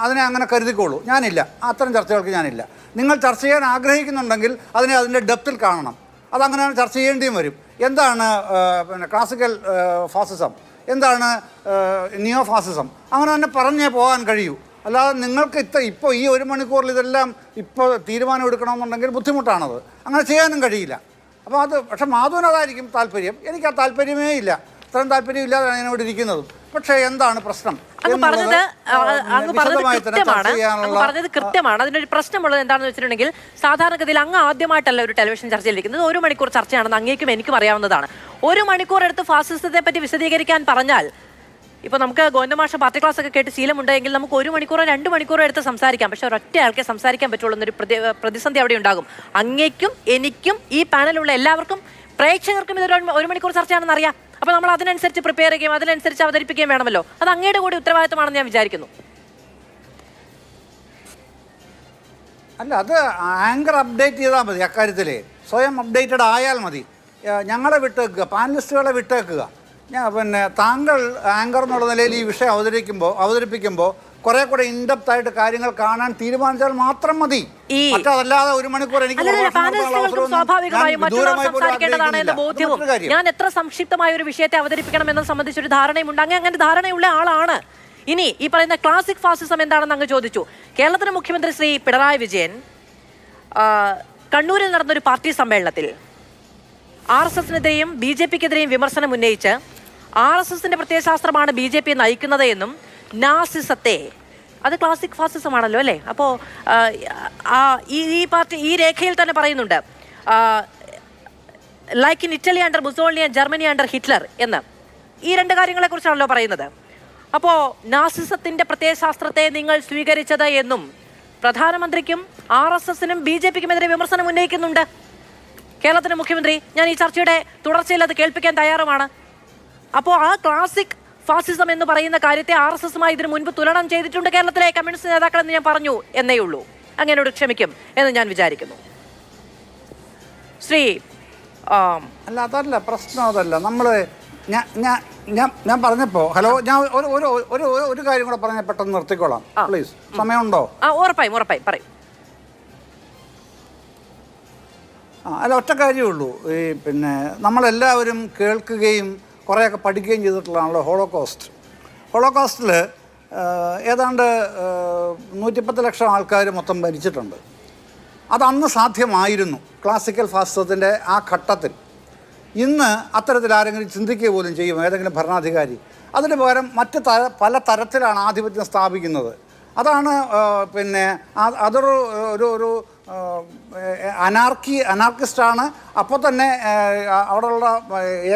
അതിനെ അങ്ങനെ കരുതിക്കോളൂ. ഞാനില്ല, അത്തരം ചർച്ചകൾക്ക് ഞാനില്ല. നിങ്ങൾ ചർച്ച ചെയ്യാൻ ആഗ്രഹിക്കുന്നുണ്ടെങ്കിൽ അതിനെ അതിൻ്റെ ഡെപ്തിൽ കാണണം. അതങ്ങനെ ചർച്ച ചെയ്യേണ്ടിയും വരും. എന്താണ് പിന്നെ ക്ലാസിക്കൽ ഫാസിസം, എന്താണ് നിയോ ഫാസിസം, അങ്ങനെ തന്നെ പറഞ്ഞേ പോകാൻ കഴിയൂ. അല്ലാതെ നിങ്ങൾക്ക് ഇപ്പോൾ ഈ 1 മണിക്കൂറിൽ ഇതെല്ലാം ഇപ്പോൾ തീരുമാനം എടുക്കണമെന്നുണ്ടെങ്കിൽ ബുദ്ധിമുട്ടാണത്. അങ്ങനെ ചെയ്യാനും കഴിയില്ല. അപ്പോൾ അത് പക്ഷേ മാധുവിന് അതായിരിക്കും താല്പര്യം. എനിക്ക് ആ താല്പര്യമേ ഇല്ല. ഇത്രയും താല്പര്യമില്ലാതെ ഞാൻ ഇവിടെ ഇരിക്കുന്നത്. പക്ഷേ എന്താണ് പ്രശ്നം? പറഞ്ഞത് കൃത്യമാണ്. അതിനൊരു പ്രശ്നമുള്ളത് എന്താണെന്ന് വെച്ചിട്ടുണ്ടെങ്കിൽ സാധാരണഗതിയിൽ അങ്ങ് ആദ്യമായിട്ടല്ല ഒരു ടെലിവിഷൻ ചർച്ചയിലിരിക്കുന്നത്. 1 മണിക്കൂർ ചർച്ചയാണെന്ന് അങ്ങേക്കും എനിക്കും അറിയാവുന്നതാണ്. 1 മണിക്കൂർ എടുത്ത് ഫാസിസത്തെ പറ്റി വിശദീകരിക്കാൻ പറഞ്ഞാൽ ഇപ്പോൾ നമുക്ക് ഗോവിന്ദമാഷ പാർട്ടി ക്ലാസ് ഒക്കെ കേട്ട് ശീലമുണ്ടെങ്കിൽ നമുക്ക് 1 മണിക്കൂറോ 2 മണിക്കൂറോ എടുത്ത് സംസാരിക്കാം. പക്ഷെ ഒരൊറ്റ ആൾക്കേ സംസാരിക്കാൻ പറ്റുള്ളൂ എന്നൊരു പ്രതിസന്ധി അവിടെ ഉണ്ടാകും. അങ്ങേക്കും എനിക്കും ഈ പാനലുള്ള എല്ലാവർക്കും പ്രേക്ഷകർക്കും ഇതൊരു 1 മണിക്കൂർ ചർച്ചയാണെന്ന് അറിയാം. അപ്പോൾ നമ്മൾ അതിനനുസരിച്ച് പ്രിപ്പയർ ചെയ്യുകയും അതിനനുസരിച്ച് അവതരിപ്പിക്കുകയും വേണമല്ലോ. അത് അങ്ങയുടെ കൂടി ഉത്തരവാദിത്തമാണെന്ന് ഞാൻ വിചാരിക്കുന്നു. അല്ല, അത് ആങ്കർ അപ്ഡേറ്റ് ചെയ്താൽ മതി. അക്കാര്യത്തിൽ സ്വയം അപ്ഡേറ്റഡ് ആയാൽ മതി. ഞങ്ങളെ വിട്ടേക്കുക, പാനലിസ്റ്റുകളെ വിട്ടേക്കുക. പിന്നെ താങ്കൾ ആങ്കർ എന്നുള്ള നിലയിൽ ഈ വിഷയം അവതരിപ്പിക്കുമ്പോൾ കുറെ കൂടെ ഇൻഡെപ്ത് ആയിട്ട് കാര്യങ്ങൾ കാണാൻ തീരുമാനിച്ചാൽ മാത്രം മതി. അതല്ലാതെ 1 മണിക്കൂർ എനിക്ക് ഞാൻ എത്ര സംക്ഷിപ്തമായ ഒരു വിഷയത്തെ അവതരിപ്പിക്കണം എന്നത് സംബന്ധിച്ചൊരു ധാരണയുമുണ്ട്. അങ്ങനെ ധാരണയുള്ള ആളാണ്. ഇനി ഈ പറയുന്ന ക്ലാസിക് ഫാസിസം എന്താണെന്ന് അങ്ങ് ചോദിച്ചു. കേരളത്തിലെ മുഖ്യമന്ത്രി ശ്രീ പിണറായി വിജയൻ കണ്ണൂരിൽ നടന്നൊരു പാർട്ടി സമ്മേളനത്തിൽ RSSനെതിരെയും BJPക്കെതിരെയും വിമർശനം ഉന്നയിച്ച് RSSന്റെ പ്രത്യയശാസ്ത്രമാണ് BJP നയിക്കുന്നത് എന്നും നാസിസത്തെ, അത് ക്ലാസിക് ഫാസിസമാണല്ലോ അല്ലേ? അപ്പോൾ ഈ പാർട്ടി ഈ രേഖയിൽ തന്നെ പറയുന്നുണ്ട് like in Italy under Mussolini and Germany under Hitler എന്ന്. ഈ 2 കാര്യങ്ങളെക്കുറിച്ചാണല്ലോ പറയുന്നത്. അപ്പോൾ നാസിസത്തിൻ്റെ പ്രത്യയശാസ്ത്രത്തെ നിങ്ങൾ സ്വീകരിച്ചത് എന്നും പ്രധാനമന്ത്രിക്കും RSSനും BJPക്കുമെതിരെ വിമർശനം ഉന്നയിക്കുന്നുണ്ട് കേരളത്തിലെ മുഖ്യമന്ത്രി. ഞാൻ ഈ ചർച്ചയുടെ തുടർച്ചയിൽ അത് കേൾപ്പിക്കാൻ തയ്യാറുമാണ്. അപ്പോൾ ആ ക്ലാസിക് ഫാസിസം എന്ന് പറയുന്ന കാര്യത്തെ RSSമായി ഇതിനു മുൻപ് തുലനം ചെയ്തിട്ടുണ്ട് കേരളത്തിലെ കമ്മ്യൂണിസ്റ്റ് നേതാക്കൾ എന്ന് ഞാൻ പറഞ്ഞു എന്നേ ഉള്ളൂ. അങ്ങനോട് ക്ഷമിക്കും എന്ന് ഞാൻ വിചാരിക്കുന്നു. ശ്രീ അല്ല, അതല്ല പ്രശ്നം, അതല്ല. നമ്മൾ ഞാൻ പറഞ്ഞപ്പോൾ ഹലോ, ഞാൻ ഒരു കാര്യം കൂടെ പറഞ്ഞ പെട്ടെന്ന് നിർത്തിക്കോളാം പ്ലീസ്. സമയമുണ്ടോ? ഉറപ്പായും പറയും. അല്ല, ഒറ്റ കാര്യമേ ഉള്ളൂ. ഈ പിന്നെ നമ്മളെല്ലാവരും കേൾക്കുകയും കുറേയൊക്കെ പഠിക്കുകയും ചെയ്തിട്ടുള്ളതാണല്ലോ ഹോളോകോസ്റ്റിൽ ഏതാണ്ട് 110 ലക്ഷം ആൾക്കാർ മൊത്തം മരിച്ചിട്ടുണ്ട്. അതന്ന് സാധ്യമായിരുന്നു ക്ലാസിക്കൽ ഫാസിസത്തിൻ്റെ ആ ഘട്ടത്തിൽ. ഇന്ന് അത്തരത്തിൽ ആരെങ്കിലും ചിന്തിക്കുക പോലും ചെയ്യും ഏതെങ്കിലും ഭരണാധികാരി? അതിന് പകരം പല തരത്തിലാണ് ആധിപത്യം സ്ഥാപിക്കുന്നത്. അതാണ് പിന്നെ അതൊരു ഒരു അനാർക്കിസ്റ്റാണ്. അപ്പോൾ തന്നെ അവിടെയുള്ള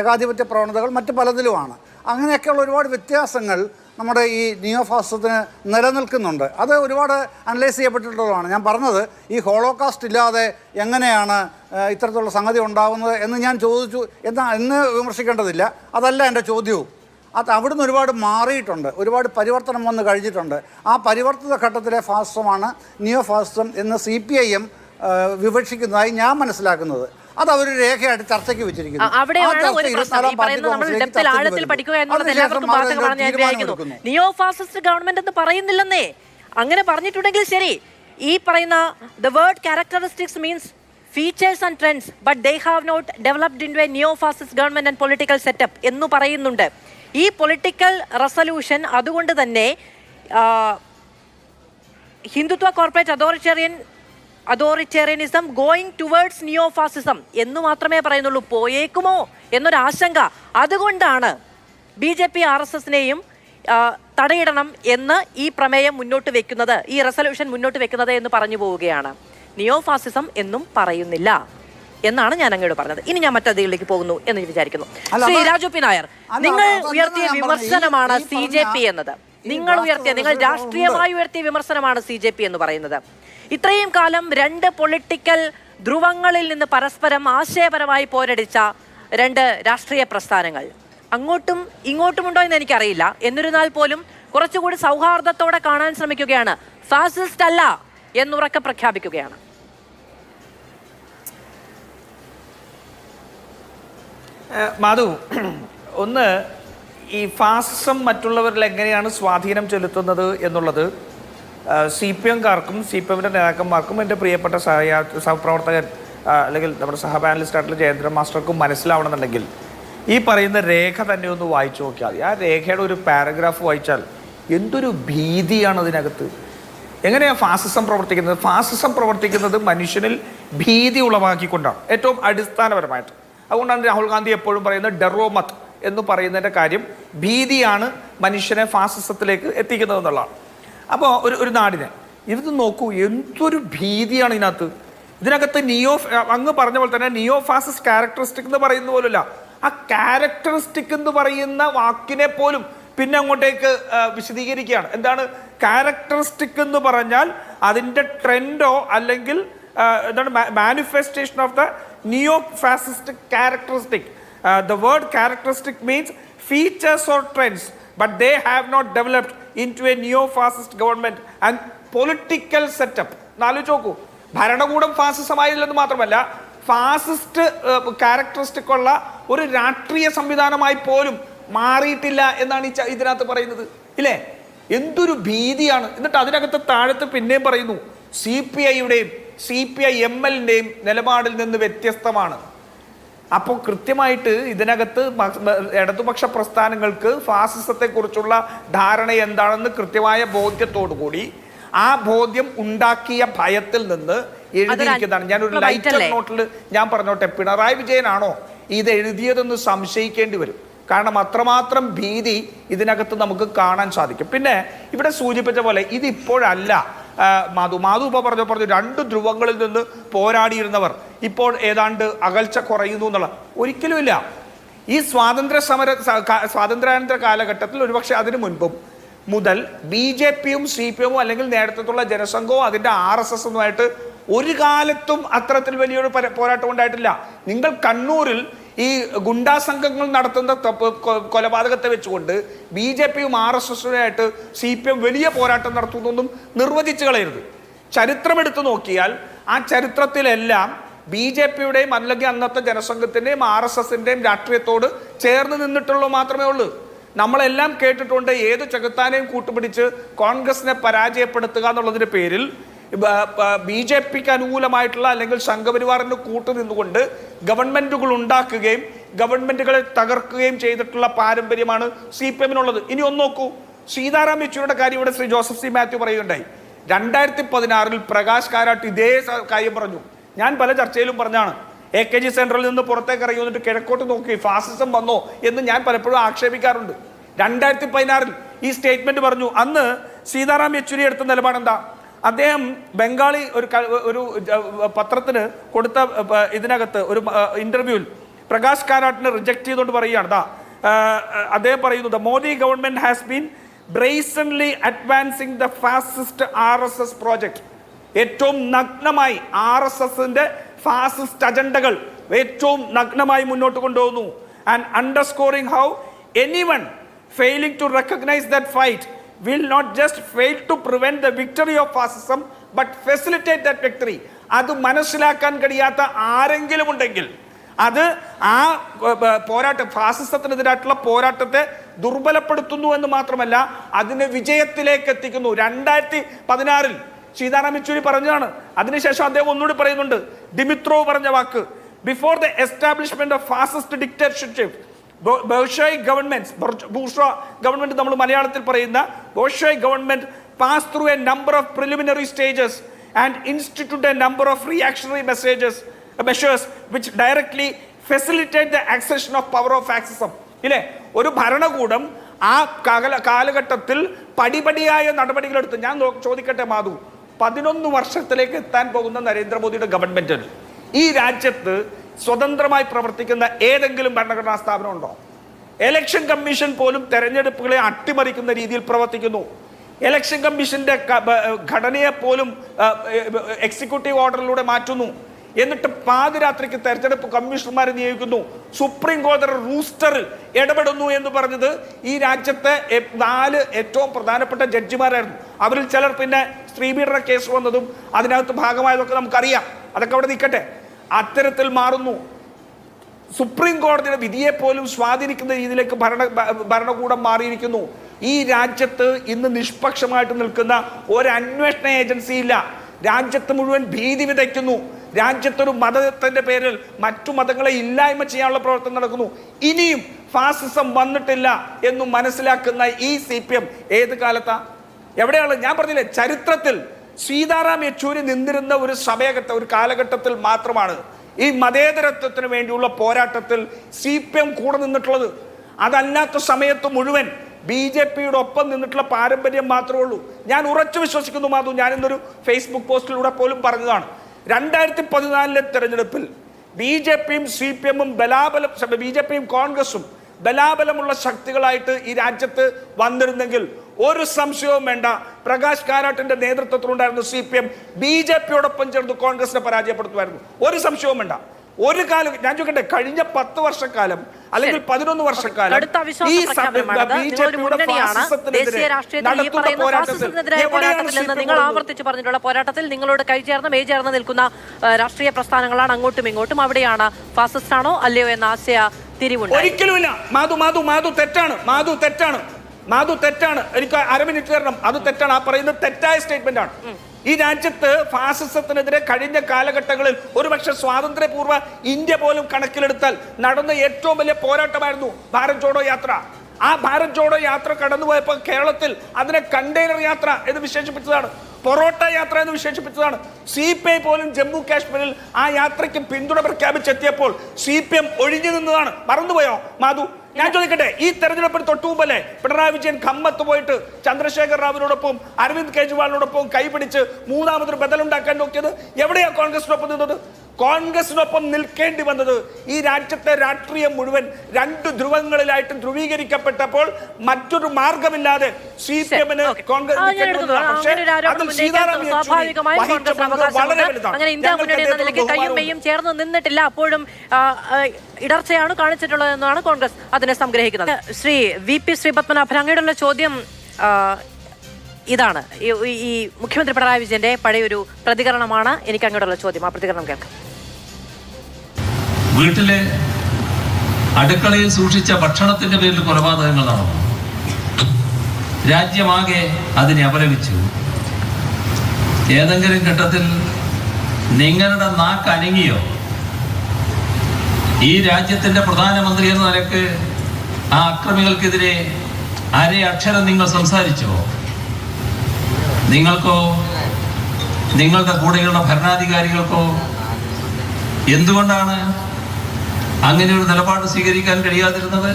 ഏകാധിപത്യ പ്രവണതകൾ മറ്റ് പലതിലുമാണ്. അങ്ങനെയൊക്കെയുള്ള ഒരുപാട് വ്യത്യാസങ്ങൾ നമ്മുടെ ഈ നിയോ ഫാസിസത്തിന് നിലനിൽക്കുന്നുണ്ട്. അത് ഒരുപാട് അനലൈസ് ചെയ്യപ്പെട്ടിട്ടുള്ളതാണ്. ഞാൻ പറഞ്ഞത് ഈ ഹോളോകാസ്റ്റ് ഇല്ലാതെ എങ്ങനെയാണ് ഇത്തരത്തിലുള്ള സംഗതി ഉണ്ടാകുന്നത് എന്ന് ഞാൻ ചോദിച്ചു എന്ന് വിമർശിക്കേണ്ടതില്ല. അതല്ല എൻ്റെ ചോദ്യവും. അത് അവിടുന്ന് ഒരുപാട് മാറിയിട്ടുണ്ട്, ഒരുപാട് പരിവർത്തനം വന്ന് കഴിഞ്ഞിട്ടുണ്ട്. ആ പരിവർത്തിത ഘട്ടത്തിലെ ഫാസിസമാണ് നിയോ ഫാസിസം എന്ന് CPIM വിവക്ഷിക്കുന്നതായി ഞാൻ മനസ്സിലാക്കുന്നത്. അത് അവർ രേഖയായിട്ട് ചർച്ചയ്ക്ക് വെച്ചിരിക്കുന്നു. നിയോ ഫാസിസ്റ്റ് ഗവൺമെന്റ് എന്ന് പറയുന്നില്ലെന്നേ. അങ്ങനെ പറഞ്ഞിട്ടുണ്ടെങ്കിൽ ശരി, ഈ പറയുന്ന the word characteristics means features and trends but they have not developed into a neo fascist government and political setup എന്ന് പറയുന്നുണ്ട്. ഈ പൊളിറ്റിക്കൽ റെസൊല്യൂഷൻ അതുകൊണ്ട് തന്നെ Hindutva corporate authoritarianism going towards neo fascism എന്ന് മാത്രമേ പറയുന്നുള്ളൂ. പോയേക്കുമോ എന്നൊരാശങ്ക. അതുകൊണ്ടാണ് BJP RSSനെയും തടയിടണം എന്ന് ഈ പ്രമേയം മുന്നോട്ട് വെക്കുന്നത്, ഈ റെസൊല്യൂഷൻ മുന്നോട്ട് വെക്കുന്നത് എന്ന് പറഞ്ഞു പോവുകയാണ്. നിയോ ഫാസിസം എന്നും പറയുന്നില്ല എന്നാണ് ഞാൻ അങ്ങോട്ട് പറഞ്ഞത്. ഇനി ഞാൻ മറ്റതിലേക്ക് പോകുന്നു എന്ന് വിചാരിക്കുന്നു. ശ്രീ രാജു പി നായർ, നിങ്ങൾ ഉയർത്തിയ വിമർശനമാണ് CJP എന്നത്. നിങ്ങൾ രാഷ്ട്രീയമായി ഉയർത്തിയ വിമർശനമാണ് CJP എന്ന് പറയുന്നത്. ഇത്രയും കാലം രണ്ട് പൊളിറ്റിക്കൽ ധ്രുവങ്ങളിൽ നിന്ന് പരസ്പരം ആശയപരമായി പോരടിച്ച രണ്ട് രാഷ്ട്രീയ പ്രസ്ഥാനങ്ങൾ അങ്ങോട്ടും ഇങ്ങോട്ടുമുണ്ടോ എന്ന് എനിക്കറിയില്ല. എന്നിരുന്നാൽ പോലും കുറച്ചുകൂടി സൗഹാർദ്ദത്തോടെ കാണാൻ ശ്രമിക്കുകയാണ്. ഫാസിസ്റ്റ് അല്ല എന്നുറക്കെ പ്രഖ്യാപിക്കുകയാണ്. മാധു, ഒന്ന് ഈ ഫാസിസം മറ്റുള്ളവരിൽ എങ്ങനെയാണ് സ്വാധീനം ചെലുത്തുന്നത് എന്നുള്ളത് CPMകാർക്കും CPMന്റെ നേതാക്കന്മാർക്കും എൻ്റെ പ്രിയപ്പെട്ട സഹപ്രവർത്തകൻ അല്ലെങ്കിൽ നമ്മുടെ സഹപാനലിസ്റ്റായിട്ടുള്ള ജയേന്ദ്രൻ മാസ്റ്റർക്കും മനസ്സിലാവണമെന്നുണ്ടെങ്കിൽ ഈ പറയുന്ന രേഖ തന്നെ ഒന്ന് വായിച്ചു നോക്കിയാൽ മതി. ആ രേഖയുടെ ഒരു പാരഗ്രാഫ് വായിച്ചാൽ എന്തൊരു ഭീതിയാണ് അതിനകത്ത്. എങ്ങനെയാണ് ഫാസിസം പ്രവർത്തിക്കുന്നത്? ഫാസിസം പ്രവർത്തിക്കുന്നത് മനുഷ്യനിൽ ഭീതി ഉളവാക്കിക്കൊണ്ടാണ്, ഏറ്റവും അടിസ്ഥാനപരമായിട്ട്. അതുകൊണ്ടാണ് രാഹുൽ ഗാന്ധി എപ്പോഴും പറയുന്നത് ഡെറോമത്ത് എന്ന് പറയുന്നതിൻ്റെ കാര്യം ഭീതിയാണ് മനുഷ്യനെ ഫാസിസത്തിലേക്ക് എത്തിക്കുന്നത് എന്നുള്ളതാണ്. അപ്പോൾ ഒരു നാടിനെ ഇത് നോക്കൂ, എന്തൊരു ഭീതിയാണ് ഇതിനകത്ത് അങ്ങ് പറഞ്ഞ പോലെ തന്നെ നിയോ ഫാസിസ്റ്റ് ക്യാരക്ടറിസ്റ്റിക് എന്ന് പറയുന്ന പോലുമില്ല. ആ ക്യാരക്ടറിസ്റ്റിക് എന്ന് പറയുന്ന വാക്കിനെ പോലും പിന്നെ അങ്ങോട്ടേക്ക് വിശദീകരിക്കുകയാണ്. എന്താണ് ക്യാരക്ടറിസ്റ്റിക് എന്ന് പറഞ്ഞാൽ? അതിൻ്റെ ട്രെൻഡോ അല്ലെങ്കിൽ എന്താണ് manifestation of the neo fascist characteristic. The word characteristic means features or trends but they have not developed into a neo fascist government and political setup. നാലോചിച്ച് നോക്കൂ, ഭരണകൂടം ഫാസിസമായില്ലെന്ന് മാത്രമല്ല ഫാസിസ്റ്റ് ക്യാരക്ടറിസ്റ്റിക് ഉള്ള ഒരു രാഷ്ട്രീയ സംവിധാനമായി പോലും മാറിയിട്ടില്ല എന്നാണ് ഇതിനകത്ത് പറയുന്നത്, ഇല്ലേ? എന്തൊരു ഭീതിയാണ്. എന്നിട്ട് അതിനകത്ത് താഴത്ത് പിന്നെയും പറയുന്നു CPIയുടെയും CPI-MLന്റെയും നിലപാടിൽ നിന്ന് വ്യത്യസ്തമാണ്. അപ്പോൾ കൃത്യമായിട്ട് ഇതിനകത്ത് ഇടതുപക്ഷ പ്രസ്ഥാനങ്ങൾക്ക് ഫാസിസത്തെക്കുറിച്ചുള്ള ധാരണ എന്താണെന്ന് കൃത്യമായ ബോധ്യത്തോടു കൂടി ആ ബോധ്യം ഉണ്ടാക്കിയ ഭയത്തിൽ നിന്ന് എഴുതിയിരിക്കുന്നതാണ്. ഞാനൊരു ലൈറ്റർ നോട്ടിൽ ഞാൻ പറഞ്ഞോട്ടെ, പിണറായി വിജയനാണോ ഇത് എഴുതിയതെന്ന് സംശയിക്കേണ്ടി വരും. കാരണം അത്രമാത്രം ഭീതി ഇതിനകത്ത് നമുക്ക് കാണാൻ സാധിക്കും. പിന്നെ ഇവിടെ സൂചിപ്പിച്ച പോലെ ഇതിപ്പോഴല്ല മാധു ഇപ്പോൾ പറഞ്ഞു രണ്ട് ധ്രുവങ്ങളിൽ നിന്ന് പോരാടിയിരുന്നവർ ഇപ്പോൾ ഏതാണ്ട് അകൽച്ച കുറയുന്നു എന്നുള്ള ഒരിക്കലുമില്ല. ഈ സ്വാതന്ത്ര്യാനന്തര കാലഘട്ടത്തിൽ ഒരുപക്ഷെ അതിനു മുൻപും മുതൽ BJPയും CPMും അല്ലെങ്കിൽ നേതൃത്വത്തിലുള്ള ജനസംഘവും അതിൻ്റെ RSSുമായിട്ട് ഒരു കാലത്തും അത്തരത്തിൽ വലിയൊരു പോരാട്ടം ഉണ്ടായിട്ടില്ല. നിങ്ങൾ കണ്ണൂരിൽ ഈ ഗുണ്ടാ സംഘങ്ങൾ നടത്തുന്ന കൊലപാതകത്തെ വെച്ചുകൊണ്ട് BJPയും RSSുമായിട്ട് CPM വലിയ പോരാട്ടം നടത്തുന്നൊന്നും നിർവചിച്ചു കളയരുത്. ചരിത്രമെടുത്ത് നോക്കിയാൽ ആ ചരിത്രത്തിലെല്ലാം BJPയുടെയും അല്ലെങ്കിൽ അന്നത്തെ ജനസംഘത്തിൻ്റെയും RSSന്റെയും രാഷ്ട്രീയത്തോട് ചേർന്ന് നിന്നിട്ടുള്ളൂ മാത്രമേ ഉള്ളൂ. നമ്മളെല്ലാം കേട്ടിട്ടുണ്ട് ഏത് ചെകുത്താനെയും കൂട്ടുപിടിച്ച് കോൺഗ്രസിനെ പരാജയപ്പെടുത്തുക എന്നുള്ളതിൻ്റെ പേരിൽ BJPക്ക് അനുകൂലമായിട്ടുള്ള അല്ലെങ്കിൽ സംഘപരിവാറിന് കൂട്ടു നിന്നുകൊണ്ട് ഗവൺമെന്റുകൾ ഉണ്ടാക്കുകയും ഗവൺമെന്റുകളെ തകർക്കുകയും ചെയ്തിട്ടുള്ള പാരമ്പര്യമാണ് CPMനുള്ളത്. ഇനി ഒന്ന് നോക്കൂ, സീതാറാം യെച്ചൂരിയുടെ കാര്യം ഇവിടെ ശ്രീ ജോസഫ് സി മാത്യു പറയുകയുണ്ടായി. 2016 പ്രകാശ് കാരാട്ട് ഇതേ കാര്യം പറഞ്ഞു. ഞാൻ പല ചർച്ചയിലും പറഞ്ഞാണ്, AKG സെൻട്രലിൽ നിന്ന് പുറത്തേക്ക് ഇറങ്ങി വന്നിട്ട് കിഴക്കോട്ട് നോക്കി ഫാസിസം വന്നോ എന്ന് ഞാൻ പലപ്പോഴും ആക്ഷേപിക്കാറുണ്ട്. 2016 ഈ സ്റ്റേറ്റ്മെന്റ് പറഞ്ഞു. അന്ന് സീതാറാം യെച്ചൂരി എടുത്ത നിലപാട് എന്താ? അദ്ദേഹം ബംഗാളി ഒരു പത്രത്തിന് കൊടുത്ത ഇതിനകത്ത് ഒരു ഇന്റർവ്യൂവിൽ പ്രകാശ് കാരാട്ടിനെ റിജക്ട് ചെയ്തുകൊണ്ട് പറയുകയാണ്. അദ്ദേഹം പറയുന്നു, the Modi government has been brazenly advancing the fascist RSS project. ഏറ്റവും നഗ്നമായി RSSന്റെ ഫാസിസ്റ്റ് അജണ്ടകൾ ഏറ്റവും നഗ്നമായി മുന്നോട്ട് കൊണ്ടുപോകുന്നു. And underscoring how anyone failing to recognise that fight will not just fail to prevent the victory of fascism but facilitate that victory. അത് മനസ്സിലാക്കാൻ കഴിയാത്ത ആരെങ്കിലും ഉണ്ടെങ്കിൽ അത് ആ ഫാസിസത്തിനെതിരായിട്ടുള്ള പോരാട്ടത്തെ ദുർബലപ്പെടുത്തുന്നു എന്ന് മാത്രമല്ല അതിനെ വിജയത്തിലേക്ക് എത്തിക്കുന്നു. 2016 സീതാറാം യെച്ചൂരി പറഞ്ഞതാണ്. അതിനുശേഷം അദ്ദേഹം ഒന്നുകൂടി പറയുന്നുണ്ട്, ഡിമിത്രോവ് പറഞ്ഞ വാക്ക്, before the establishment of fascist dictatorship bourgeois government നമ്മൾ മലയാളത്തിൽ പറയുന്ന bourgeois government pass through a number of preliminary stages and institute a number of reactionary measures which directly facilitate the accession of power of fascism. ഇല്ലേ, ഒരു ഭരണകൂടം ആ കാലഘട്ടത്തിൽ പടിപടിയായ നടപടികളെടുത്ത്. ഞാൻ ചോദിക്കട്ടെ മാധു, 11 വർഷത്തിലേക്ക് എത്താൻ പോകുന്ന നരേന്ദ്രമോദിയുടെ ഗവൺമെന്റിൽ ഈ രാജ്യത്ത് സ്വതന്ത്രമായി പ്രവർത്തിക്കുന്ന ഏതെങ്കിലും ഭരണഘടനാ സ്ഥാപനം ഉണ്ടോ? ഇലക്ഷൻ കമ്മീഷൻ പോലും തെരഞ്ഞെടുപ്പുകളെ അട്ടിമറിക്കുന്ന രീതിയിൽ പ്രവർത്തിക്കുന്നു. ഇലക്ഷൻ കമ്മീഷന്റെ ഘടനയെ പോലും എക്സിക്യൂട്ടീവ് ഓർഡറിലൂടെ മാറ്റുന്നു. എന്നിട്ട് പാതിരാത്രിക്ക് തെരഞ്ഞെടുപ്പ് കമ്മീഷണർമാരെ നിയോഗിക്കുന്നു. സുപ്രീം കോടതി റൂസ്റ്ററിൽ ഇടപെടുന്നു എന്ന് പറഞ്ഞത് ഈ രാജ്യത്തെ 4 ഏറ്റവും പ്രധാനപ്പെട്ട ജഡ്ജിമാരായിരുന്നു. അവരിൽ ചിലർ പിന്നെ സ്ത്രീപീഡന കേസ് വന്നതും അതിനകത്ത് ഭാഗമായതൊക്കെ നമുക്കറിയാം. അതൊക്കെ അവിടെ നിൽക്കട്ടെ. അത്തരത്തിൽ മാറുന്നു. സുപ്രീം കോടതിയുടെ വിധിയെ പോലും സ്വാധീനിക്കുന്ന രീതിയിലേക്ക് ഭരണകൂടം മാറിയിരിക്കുന്നു. ഈ രാജ്യത്ത് ഇന്ന് നിഷ്പക്ഷമായിട്ട് നിൽക്കുന്ന ഒരു അന്വേഷണ ഏജൻസി ഇല്ല. രാജ്യത്ത് മുഴുവൻ ഭീതി വിതയ്ക്കുന്നു. രാജ്യത്തൊരു മതത്തിന്റെ പേരിൽ മറ്റു മതങ്ങളെ ഇല്ലായ്മ ചെയ്യാനുള്ള പ്രവർത്തനം നടക്കുന്നു. ഇനിയും ഫാസിസം വന്നിട്ടില്ല എന്ന് മനസ്സിലാക്കുന്ന ഈ CPM ഏത് കാലത്താ, എവിടെയാണ്? ഞാൻ പറഞ്ഞില്ലേ, ചരിത്രത്തിൽ സീതാറാം യെച്ചൂരി നിന്നിരുന്ന ഒരു ഒരു കാലഘട്ടത്തിൽ മാത്രമാണ് ഈ മതേതരത്വത്തിന് വേണ്ടിയുള്ള പോരാട്ടത്തിൽ CPM കൂടെ നിന്നിട്ടുള്ളത്. അതല്ലാത്ത സമയത്ത് മുഴുവൻ BJPയുടെ ഒപ്പം നിന്നിട്ടുള്ള പാരമ്പര്യം മാത്രമേ ഉള്ളൂ. ഞാൻ ഉറച്ചു വിശ്വസിക്കുന്നു മാധു, ഞാൻ ഇന്നൊരു ഫേസ്ബുക്ക് പോസ്റ്റിലൂടെ പോലും പറഞ്ഞതാണ്, 2014 തെരഞ്ഞെടുപ്പിൽ BJPയും CPMഉം BJPയും കോൺഗ്രസും ബലാബലമുള്ള ശക്തികളായിട്ട് ഈ രാജ്യത്ത് വന്നിരുന്നെങ്കിൽ ഒരു സംശയവും വേണ്ട, പ്രകാശ് കാരാട്ടിന്റെ നേതൃത്വത്തിലുണ്ടായിരുന്ന CPM BJPയോടൊപ്പം ചേർന്ന് കോൺഗ്രസിനെ പരാജയപ്പെടുത്തുമായിരുന്നു. ഒരു സംശയവും വേണ്ട. ഒരു കാലം ഞാൻ ചോദിക്കട്ടെ, കഴിഞ്ഞ 10 വർഷക്കാലം അല്ലെങ്കിൽ 11 വർഷക്കാലം നിങ്ങൾ ആവർത്തിച്ച് പറഞ്ഞിട്ടുള്ള പോരാട്ടത്തിൽ നിങ്ങളോട് മേചേർന്ന് നിൽക്കുന്ന രാഷ്ട്രീയ പ്രസ്ഥാനങ്ങളാണ് അങ്ങോട്ടും ഇങ്ങോട്ടും. അവിടെയാണ് ഫാസിസ്റ്റ് ആണോ അല്ലയോ എന്ന ആശയ തിരിവുണ്ട്. ഒരിക്കലുമില്ല. മാധു തെറ്റാണ്. എനിക്ക് 1/2 മിനിറ്റ് തരണം. അത് തെറ്റാണ്. ആ പറയുന്നത് തെറ്റായ സ്റ്റേറ്റ്മെന്റ് ആണ്. ഈ രാജ്യത്ത് ഫാസിസത്തിനെതിരെ കഴിഞ്ഞ കാലഘട്ടങ്ങളിൽ ഒരുപക്ഷെ സ്വാതന്ത്ര്യപൂർവ്വ ഇന്ത്യ പോലും കണക്കിലെടുത്താൽ നടന്ന ഏറ്റവും വലിയ പോരാട്ടമായിരുന്നു ഭാരത് ജോഡോ യാത്ര. ആ ഭാരത് ജോഡോ യാത്ര കടന്നുപോയപ്പോൾ കേരളത്തിൽ അതിനെ കണ്ടെയ്നർ യാത്ര എന്ന് വിശേഷിപ്പിച്ചതാണ്, പൊറോട്ട യാത്ര എന്ന് വിശേഷിപ്പിച്ചതാണ്. CPI പോലും ജമ്മു കാശ്മീരിൽ ആ യാത്രയ്ക്ക് പിന്തുണ പ്രഖ്യാപിച്ചെത്തിയപ്പോൾ CPM ഒഴിഞ്ഞു നിന്നതാണ്. മറന്നുപോയോ മാധു? ഞാൻ ചോദിക്കട്ടെ, ഈ തെരഞ്ഞെടുപ്പിന് തൊട്ടുമുമ്പല്ലേ പിണറായി വിജയൻ ഖമ്മത്ത് പോയിട്ട് ചന്ദ്രശേഖർ റാവുവിനോടൊപ്പം അരവിന്ദ് കെജ്രിവാളിനോടൊപ്പം കൈപിടിച്ച് 3ാമതൊരു ബദലുണ്ടാക്കാൻ നോക്കിയത്? എവിടെയാ കോൺഗ്രസിനൊപ്പം നിന്നത്? കോൺഗ്രസിനൊപ്പം നിൽക്കേണ്ടി വന്നത് ഈ രാജ്യത്തെ രാഷ്ട്രീയം മുഴുവൻ 2 ധ്രുവങ്ങളിലായിട്ട് ധ്രുവീകരിക്കപ്പെട്ടപ്പോൾ മറ്റൊരു മാർഗമില്ലാതെ CPMന് കോൺഗ്രസ് അങ്ങനെ ഇന്ത്യ മുന്നണി എന്ന നിലയ്ക്ക് കയ്യും മെയ്യും ചേർന്ന് നിന്നിട്ടില്ല. അപ്പോഴും ഇടർച്ചയാണ് കാണിച്ചിട്ടുള്ളത് എന്നാണ് കോൺഗ്രസ് അതിനെ സംഗ്രഹിക്കുന്നത്. ശ്രീ VP ശ്രീപത്മനാഭൻ, അങ്ങനെയുള്ള ചോദ്യം ഇതാണ്. ഈ മുഖ്യമന്ത്രി പിണറായി വിജയന്റെ പഴയൊരു പ്രതികരണമാണ്. എനിക്ക് അങ്ങോട്ടുള്ള ചോദ്യം, ആ പ്രതികരണം കേൾക്കാം. വീട്ടിലെ അടുക്കളയിൽ സൂക്ഷിച്ച ഭക്ഷണത്തിന്റെ പേരിൽ കൊലപാതകങ്ങൾ നടന്നു. രാജ്യമാകെ അതിനെ അപലപിച്ചു. ഏതെങ്കിലും ഘട്ടത്തിൽ നിങ്ങളുടെ നാക്ക് അനങ്ങിയോ? ഈ രാജ്യത്തിന്റെ പ്രധാനമന്ത്രി എന്ന നിലക്ക് ആ അക്രമികൾക്കെതിരെ അക്ഷരം നിങ്ങൾ സംസാരിച്ചോ? നിങ്ങൾക്കോ നിങ്ങളുടെ കൂടെയുള്ള ഭരണാധികാരികൾക്കോ എന്തുകൊണ്ടാണ് അങ്ങനെ ഒരു നിലപാട് സ്വീകരിക്കാൻ കഴിയാതിരുന്നത്?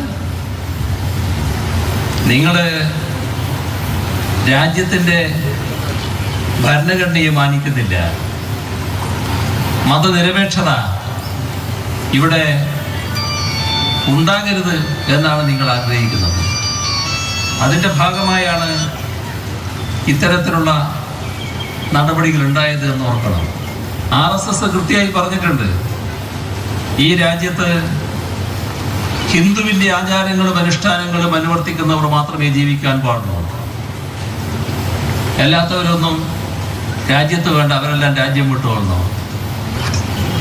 നിങ്ങൾ രാജ്യത്തിൻ്റെ ഭരണഘടനയെ മാനിക്കുന്നില്ല. മതനിരപേക്ഷത ഇവിടെ ഉണ്ടാകരുത് എന്നാണ് നിങ്ങൾ ആഗ്രഹിക്കുന്നത്. അതിൻ്റെ ഭാഗമായാണ് ഇത്തരത്തിലുള്ള നടപടികൾ ഉണ്ടായത് എന്ന് ഓർക്കണം. RSS കൃത്യമായി പറഞ്ഞിട്ടുണ്ട്, ഈ രാജ്യത്ത് ഹിന്ദുവിൻ്റെ ആചാരങ്ങളും അനുഷ്ഠാനങ്ങളും അനുവർത്തിക്കുന്നവർ മാത്രമേ ജീവിക്കാൻ പാടുള്ളൂ. അല്ലാത്തവരൊന്നും രാജ്യത്ത് വേണ്ട, അവരെല്ലാം രാജ്യം വിട്ടുകൊള്ളണം.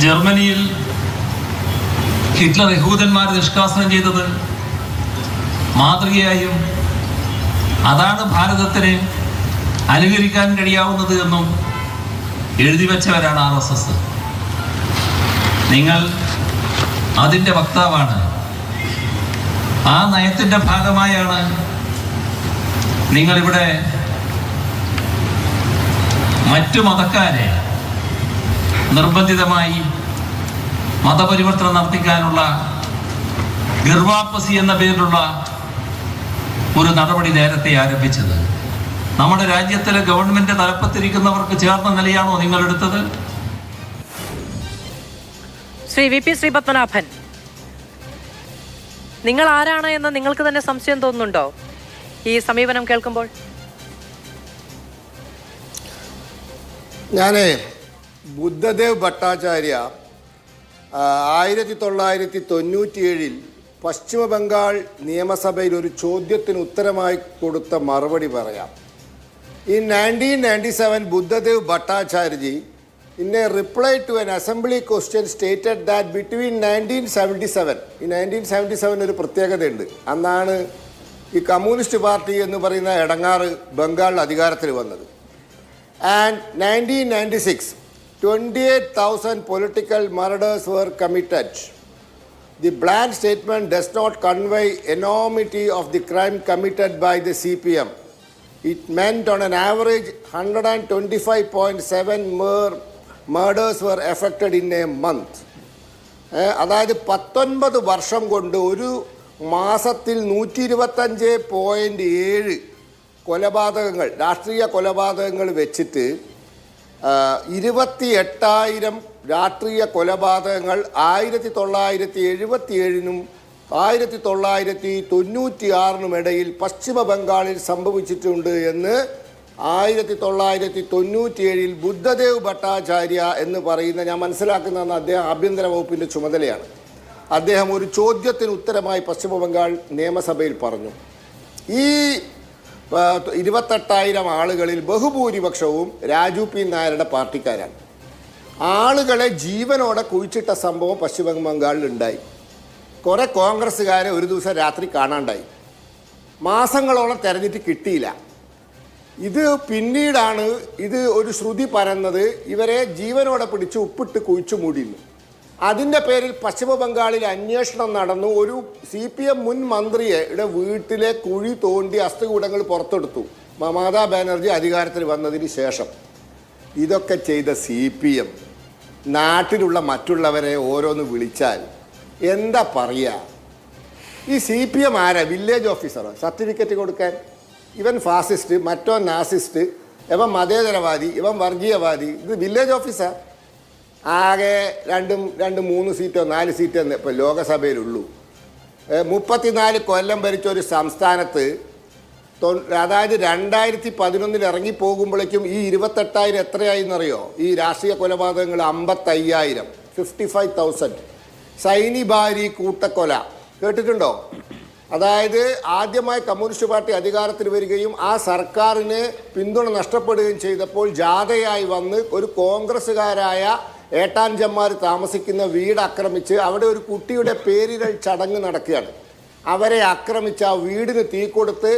ജർമ്മനിയിൽ ഹിറ്റ്ലർ യഹൂദന്മാരെ നിഷ്കാസനം ചെയ്തത് മാതൃകയായും അതാണ് ഭാരതത്തിന് അനുകരിക്കാൻ കഴിയാവുന്നത് എന്നും എഴുതി വെച്ചവരാണ് RSS. നിങ്ങൾ അതിൻ്റെ വക്താവാണ്. ആ നയത്തിൻ്റെ ഭാഗമായാണ് നിങ്ങളിവിടെ മറ്റു മതക്കാരെ നിർബന്ധിതമായി മതപരിവർത്തനം നടത്തിക്കാനുള്ള ഗർവാപ്പസി എന്ന പേരിലുള്ള ഒരു നടപടി നേരത്തെ ആരംഭിച്ചത്. നമ്മുടെ രാജ്യത്തിലെ ഗവൺമെന്റ് തലപ്പത്തിരിക്കുന്നവർക്ക് ചേർന്ന നിലയാണോ നിങ്ങൾ എടുത്തത്? ശ്രീ VP ശ്രീപത്മനാഭൻ, നിങ്ങൾ ആരാണ് എന്ന് നിങ്ങൾക്ക് തന്നെ സംശയം തോന്നുന്നുണ്ടോ ഈ സമീപനം കേൾക്കുമ്പോൾ? ഞാൻ ബുദ്ധദേവ് ഭട്ടാചാര്യ 1997 പശ്ചിമ ബംഗാൾ നിയമസഭയിൽ ഒരു ചോദ്യത്തിന് ഉത്തരമായി കൊടുത്ത മറുപടി പറയാം. In 1997, Buddhadev Bhattacharya, in a reply to an assembly question, stated that between 1977, in 1977 ഒരു പ്രത്യേകതയുണ്ട്. അന്നാണ് ഈ കമ്മ്യൂണിസ്റ്റ് പാർട്ടി എന്ന് പറയുന്ന ഇടങ്ങാറ് ബംഗാളിൽ അധികാരത്തിൽ വന്നത്. And 1996, 28,000 political murders were committed. The bland statement does not convey enormity of the crime committed by the CPM. It meant on an average 125.7 murders were effected in a month. അതായത് 19 വർഷം കൊണ്ട് ഒരു മാസത്തിൽ 125.7 കൊലപാതകങ്ങൾ, രാഷ്ട്രീയ കൊലപാതകങ്ങൾ വെച്ചിട്ട് 28,000 രാഷ്ട്രീയ കൊലപാതകങ്ങൾ 1977 1996 ഇടയിൽ പശ്ചിമ ബംഗാളിൽ സംഭവിച്ചിട്ടുണ്ട് എന്ന് 1997 ബുദ്ധദേവ് ഭട്ടാചാര്യ എന്ന് പറയുന്ന, ഞാൻ മനസ്സിലാക്കുന്നതെന്ന് അദ്ദേഹം ആഭ്യന്തര വകുപ്പിൻ്റെ ചുമതലയാണ്, അദ്ദേഹം ഒരു ചോദ്യത്തിന് ഉത്തരമായി പശ്ചിമ ബംഗാൾ നിയമസഭയിൽ പറഞ്ഞു. ഈ 28,000 ആളുകളിൽ ബഹുഭൂരിപക്ഷവും രാജു പി നായരുടെ പാർട്ടിക്കാരാണ്. ആളുകളെ ജീവനോടെ കുഴിച്ചിട്ട സംഭവം പശ്ചിമ ബംഗാളിൽ ഉണ്ടായി. കുറേ കോൺഗ്രസ്സുകാരെ ഒരു ദിവസം രാത്രി കാണാണ്ടായി. മാസങ്ങളോളം തെരഞ്ഞിട്ട് കിട്ടിയില്ല. ഇത് പിന്നീടാണ് ഇത് ഒരു ശ്രുതി പരന്നത്, ഇവരെ ജീവനോടെ പിടിച്ച് ഉപ്പിട്ട് കുഴിച്ചു മൂടിയിരുന്നു. അതിൻ്റെ പേരിൽ പശ്ചിമ ബംഗാളിൽ അന്വേഷണം നടന്നു. ഒരു CPM മുൻ മന്ത്രിയുടെ വീട്ടിലെ കുഴി തോണ്ടി അസ്ഥികൂടങ്ങൾ പുറത്തെടുത്തു മമതാ ബാനർജി അധികാരത്തിൽ വന്നതിന് ശേഷം. ഇതൊക്കെ ചെയ്ത CPM നാട്ടിലുള്ള മറ്റുള്ളവരെ ഓരോന്ന് വിളിച്ചാൽ എന്താ പറയുക? ഈ CPM ആരാ? വില്ലേജ് ഓഫീസറോ സർട്ടിഫിക്കറ്റ് കൊടുക്കാൻ? ഇവൻ ഫാസിസ്റ്റ്, മറ്റോ നാസിസ്റ്റ്, ഇവൻ മതേതരവാദി, ഇവൻ വർഗീയവാദി. ഇത് വില്ലേജ് ഓഫീസർ. ആകെ 2-3 സീറ്റോ 4 സീറ്റോ ഇപ്പോൾ ലോകസഭയിലുള്ളൂ. 34 കൊല്ലം ഭരിച്ച ഒരു സംസ്ഥാനത്ത്, അതായത് 2011 ഇറങ്ങിപ്പോകുമ്പോഴേക്കും ഈ 28,000 എത്രയായി എന്നറിയോ? ഈ രാഷ്ട്രീയ കൊലപാതകങ്ങൾ 55,000, 55,000. സൈനി ബാരി കൂട്ടക്കൊല കേട്ടിട്ടുണ്ടോ? അതായത് ആദ്യമായി കമ്മ്യൂണിസ്റ്റ് പാർട്ടി അധികാരത്തിൽ വരികയും ആ സർക്കാരിന് പിന്തുണ നഷ്ടപ്പെടുകയും ചെയ്തപ്പോൾ ജാഥയായി വന്ന് ഒരു കോൺഗ്രസ്സുകാരായ ഏട്ടാൻജന്മാർ താമസിക്കുന്ന വീട് ആക്രമിച്ച് അവിടെ ഒരു കുട്ടിയുടെ പേരിടൽ ചടങ്ങ് നടക്കുകയാണ്. അവരെ ആക്രമിച്ച് ആ വീടിന് തീ കൊടുത്ത്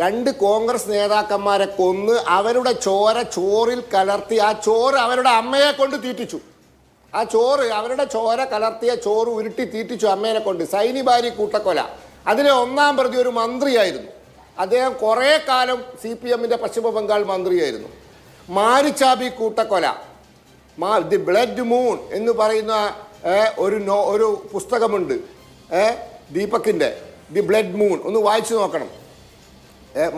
2 കോൺഗ്രസ് നേതാക്കന്മാരെ കൊന്ന് അവരുടെ ചോറിൽ കലർത്തി ആ ചോറ് അവരുടെ അമ്മയെ കൊണ്ട് തീറ്റിച്ചു. ആ ചോറ്, അവരുടെ ചോര കലർത്തിയ ചോറ് ഉരുട്ടി തീറ്റിച്ചു അമ്മേനെ കൊണ്ട്. സൈനി ബാരി കൂട്ടക്കൊല. അതിലെ 1-ാം പ്രതി ഒരു മന്ത്രിയായിരുന്നു. അദ്ദേഹം കുറേ കാലം CPMൻ്റെ പശ്ചിമ ബംഗാൾ മന്ത്രിയായിരുന്നു. മാരിച്ചാബി കൂട്ടക്കൊല, ദി ബ്ലഡ് മൂൺ എന്ന് പറയുന്ന ഒരു പുസ്തകമുണ്ട് ദീപകിൻ്റെ ദി ബ്ലഡ് മൂൺ, ഒന്ന് വായിച്ചു നോക്കണം.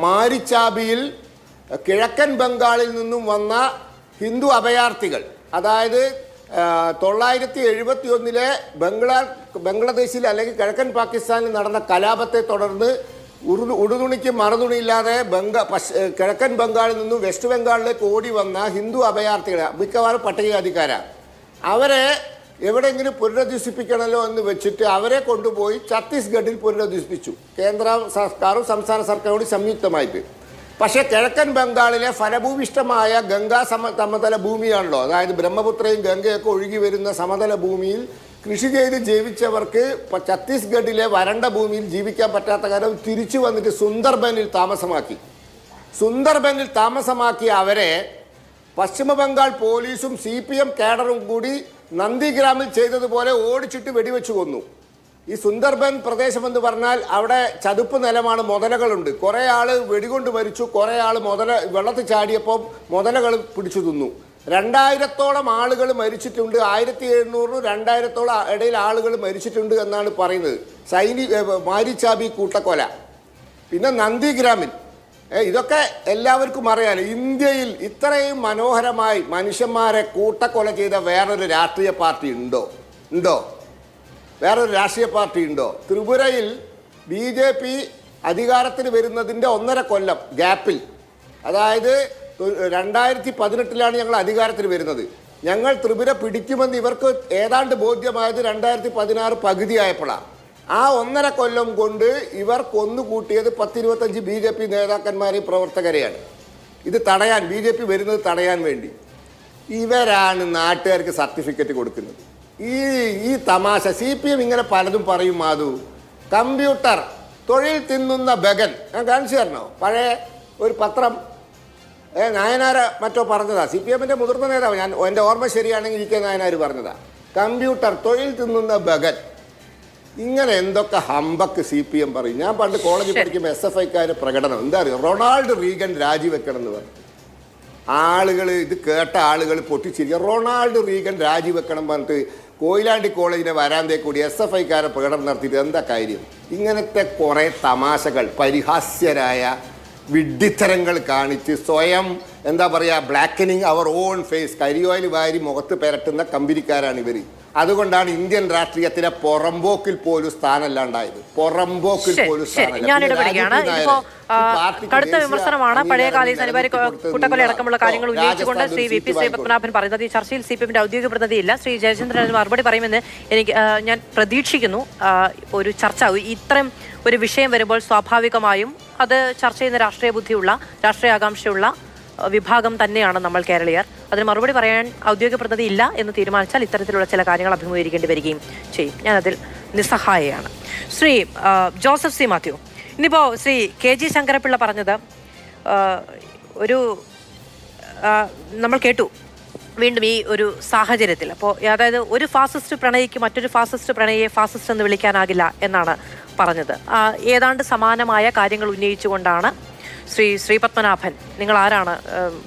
മാരിച്ചാബിയിൽ കിഴക്കൻ ബംഗാളിൽ നിന്നും വന്ന ഹിന്ദു അഭയാർത്ഥികൾ, അതായത് 971 ബംഗ്ലാദേശിൽ അല്ലെങ്കിൽ കിഴക്കൻ പാകിസ്ഥാനിൽ നടന്ന കലാപത്തെ തുടർന്ന് ഉടുതുണിക്ക് മറുതുണിയില്ലാതെ കിഴക്കൻ ബംഗാളിൽ നിന്നും വെസ്റ്റ് ബംഗാളിലേക്ക് ഓടി വന്ന ഹിന്ദു അഭയാർത്ഥികളെ, മിക്കവാറും പട്ടികജാതിക്കാരാണ്, അവരെ എവിടെയെങ്കിലും പുനരധിവസിപ്പിക്കണമല്ലോ എന്ന് വെച്ചിട്ട് അവരെ കൊണ്ടുപോയി ഛത്തീസ്ഗഡിൽ പുനരധിവസിപ്പിച്ചു, കേന്ദ്ര സർക്കാരും സംസ്ഥാന സർക്കാരും സംയുക്തമായിട്ട്. പക്ഷേ കിഴക്കൻ ബംഗാളിലെ ഫലഭൂവിഷ്ടമായ ഗംഗാ സമതല ഭൂമിയാണല്ലോ, അതായത് ബ്രഹ്മപുത്രയും ഗംഗയൊക്കെ ഒഴുകി വരുന്ന സമതല ഭൂമിയിൽ കൃഷി ചെയ്ത് ജീവിച്ചവർക്ക് ഛത്തീസ്ഗഡിലെ വരണ്ട ഭൂമിയിൽ ജീവിക്കാൻ പറ്റാത്ത കാര്യം തിരിച്ചു വന്നിട്ട് സുന്ദർബനിൽ താമസമാക്കി അവരെ പശ്ചിമ ബംഗാൾ പോലീസും CPM കേഡറും കൂടി നന്ദിഗ്രാമിൽ ചെയ്തതുപോലെ ഓടിച്ചിട്ട് വെടിവെച്ച് കൊന്നു. ഈ സുന്ദർബൻ പ്രദേശമെന്ന് പറഞ്ഞാൽ അവിടെ ചതുപ്പ് നിലമാണ്, മുതലകളുണ്ട്. കുറേ ആൾ വെടികൊണ്ട് മരിച്ചു, കുറേ ആൾ വെള്ളത്തിൽ ചാടിയപ്പോൾ മുതലകൾ പിടിച്ചു തിന്നു. 2000-ഓളം ആളുകൾ മരിച്ചിട്ടുണ്ട്. 1700-2000-ഓളം ഇടയിൽ ആളുകൾ മരിച്ചിട്ടുണ്ട് എന്നാണ് പറയുന്നത്. മാരിച്ചാബി കൂട്ടക്കൊല, പിന്നെ നന്ദിഗ്രാമിൽ, ഇതൊക്കെ എല്ലാവർക്കും അറിയാലോ. ഇന്ത്യയിൽ ഇത്രയും മനോഹരമായി മനുഷ്യന്മാരെ കൂട്ടക്കൊല ചെയ്ത വേറൊരു രാഷ്ട്രീയ പാർട്ടി ഉണ്ടോ? വേറൊരു രാഷ്ട്രീയ പാർട്ടി ഉണ്ടോ? ത്രിപുരയിൽ BJP അധികാരത്തിന് വരുന്നതിൻ്റെ 1.5 കൊല്ലം ഗ്യാപ്പിൽ, അതായത് 2018 ഞങ്ങൾ അധികാരത്തിൽ വരുന്നത്. ഞങ്ങൾ ത്രിപുര പിടിക്കുമെന്ന് ഇവർക്ക് ഏതാണ്ട് ബോധ്യമായത് 2016 പകുതിയായപ്പോഴാണ്. ആ 1.5 കൊല്ലം കൊണ്ട് ഇവർ കൊന്നുകൂട്ടിയത് 10-25 BJP നേതാക്കന്മാരെയും പ്രവർത്തകരെയാണ്. ഇത് തടയാൻ, BJP വരുന്നത് തടയാൻ വേണ്ടി ഇവരാണ് നാട്ടുകാർക്ക് സർട്ടിഫിക്കറ്റ് കൊടുക്കുന്നത്. ഈ തമാശ CPM ഇങ്ങനെ പലതും പറയും. മാധു, കമ്പ്യൂട്ടർ തൊഴിൽ തിന്നുന്ന ബഗൻ ഞാൻ കാണിച്ചു തരണോ? പഴയ ഒരു പത്രം, നായനാർ മറ്റോ പറഞ്ഞതാ, CPMൻ്റെ മുതിർന്ന നേതാവ്, എൻ്റെ ഓർമ്മ ശരിയാണെങ്കിൽ EK നായനാർ പറഞ്ഞതാ. കമ്പ്യൂട്ടർ തൊഴിൽ തിന്നുന്ന ബഗൻ. ഇങ്ങനെ എന്തൊക്കെ ഹമ്പക്ക് CPM പറയും. ഞാൻ പണ്ട് കോളേജിൽ പഠിക്കുമ്പോൾ SFIക്കാർ പ്രകടനം എന്താ അറിയാം, റൊണാൾഡ് റീഗൻ രാജിവെക്കണം എന്ന് പറഞ്ഞു. ആളുകൾ ഇത് കേട്ട ആളുകൾ പൊട്ടിച്ചിരിക്കുക. റൊണാൾഡ് റീഗൻ രാജിവെക്കണം പറഞ്ഞിട്ട് കൊയിലാണ്ടി കോളേജിനെ വരാന്തേ കൂടി SFIക്കാരെ പ്രകടനം നടത്തിയിട്ട് എന്താ കാര്യം? ഇങ്ങനത്തെ കുറേ തമാശകൾ, പരിഹാസ്യരായ വിഡ്ഢിത്തരങ്ങൾ കാണിച്ച് സ്വയം എന്താ പറയുക, ബ്ലാക്കനിങ് അവർ ഓൺ ഫേസ്, കരിയോയിൽ വാരി മുഖത്ത് പെരട്ടുന്ന കമ്പനിക്കാരാണ് ഇവർ. അതുകൊണ്ടാണ് ഇന്ത്യൻ രാഷ്ട്രീയത്തിലെ പുറമ്പോക്കിൽ പോലും സ്ഥാനമല്ലാണ്ടായത്. ഞാൻ ഇടപെടുകയാണ്. ഇപ്പോ കടുത്ത വിമർശനമാണ് പഴയകാല കൂട്ടക്കൊല അടക്കമുള്ള കാര്യങ്ങൾ ഉന്നയിച്ചുകൊണ്ട് ശ്രീ VP ശ്രീപത്മനാഭൻ പറയുന്നത്. ഈ ചർച്ചയിൽ CPMന്റെ ഔദ്യോഗിക പ്രതിനിധിയില്ല. ശ്രീ ജയചന്ദ്രൻ മറുപടി പറയുമെന്ന് ഞാൻ പ്രതീക്ഷിക്കുന്നു. ഒരു ചർച്ച ഇത്തരം ഒരു വിഷയം വരുമ്പോൾ സ്വാഭാവികമായും അത് ചർച്ച ചെയ്യുന്ന രാഷ്ട്രീയ ബുദ്ധിയുള്ള, രാഷ്ട്രീയ ആകാംക്ഷയുള്ള വിഭാഗം തന്നെയാണ് നമ്മൾ കേരളീയർ. അതിന് മറുപടി പറയാൻ ഔദ്യോഗിക പ്രതിനിധി ഇല്ല എന്ന് തീരുമാനിച്ചാൽ ഇത്തരത്തിലുള്ള ചില കാര്യങ്ങൾ അഭിമുഖീകരിക്കേണ്ടി വരികയും ചെയ്യും. ഞാനതിൽ നിസ്സഹായയാണ്. Shri Joseph C. മാത്യു, ഇന്നിപ്പോൾ ശ്രീ KG ശങ്കരപ്പിള്ള പറഞ്ഞത് നമ്മൾ കേട്ടു വീണ്ടും ഈ ഒരു സാഹചര്യത്തിൽ. അപ്പോൾ അതായത് ഒരു ഫാസിസ്റ്റ് പ്രണയിക്ക് മറ്റൊരു ഫാസിസ്റ്റ് പ്രണയിയെ ഫാസിസ്റ്റ് എന്ന് വിളിക്കാനാകില്ല എന്നാണ് പറഞ്ഞത്. ഏതാണ്ട് സമാനമായ കാര്യങ്ങൾ ഉന്നയിച്ചുകൊണ്ടാണ് ശ്രീപത്മനാഭൻ, നിങ്ങൾ ആരാണ്,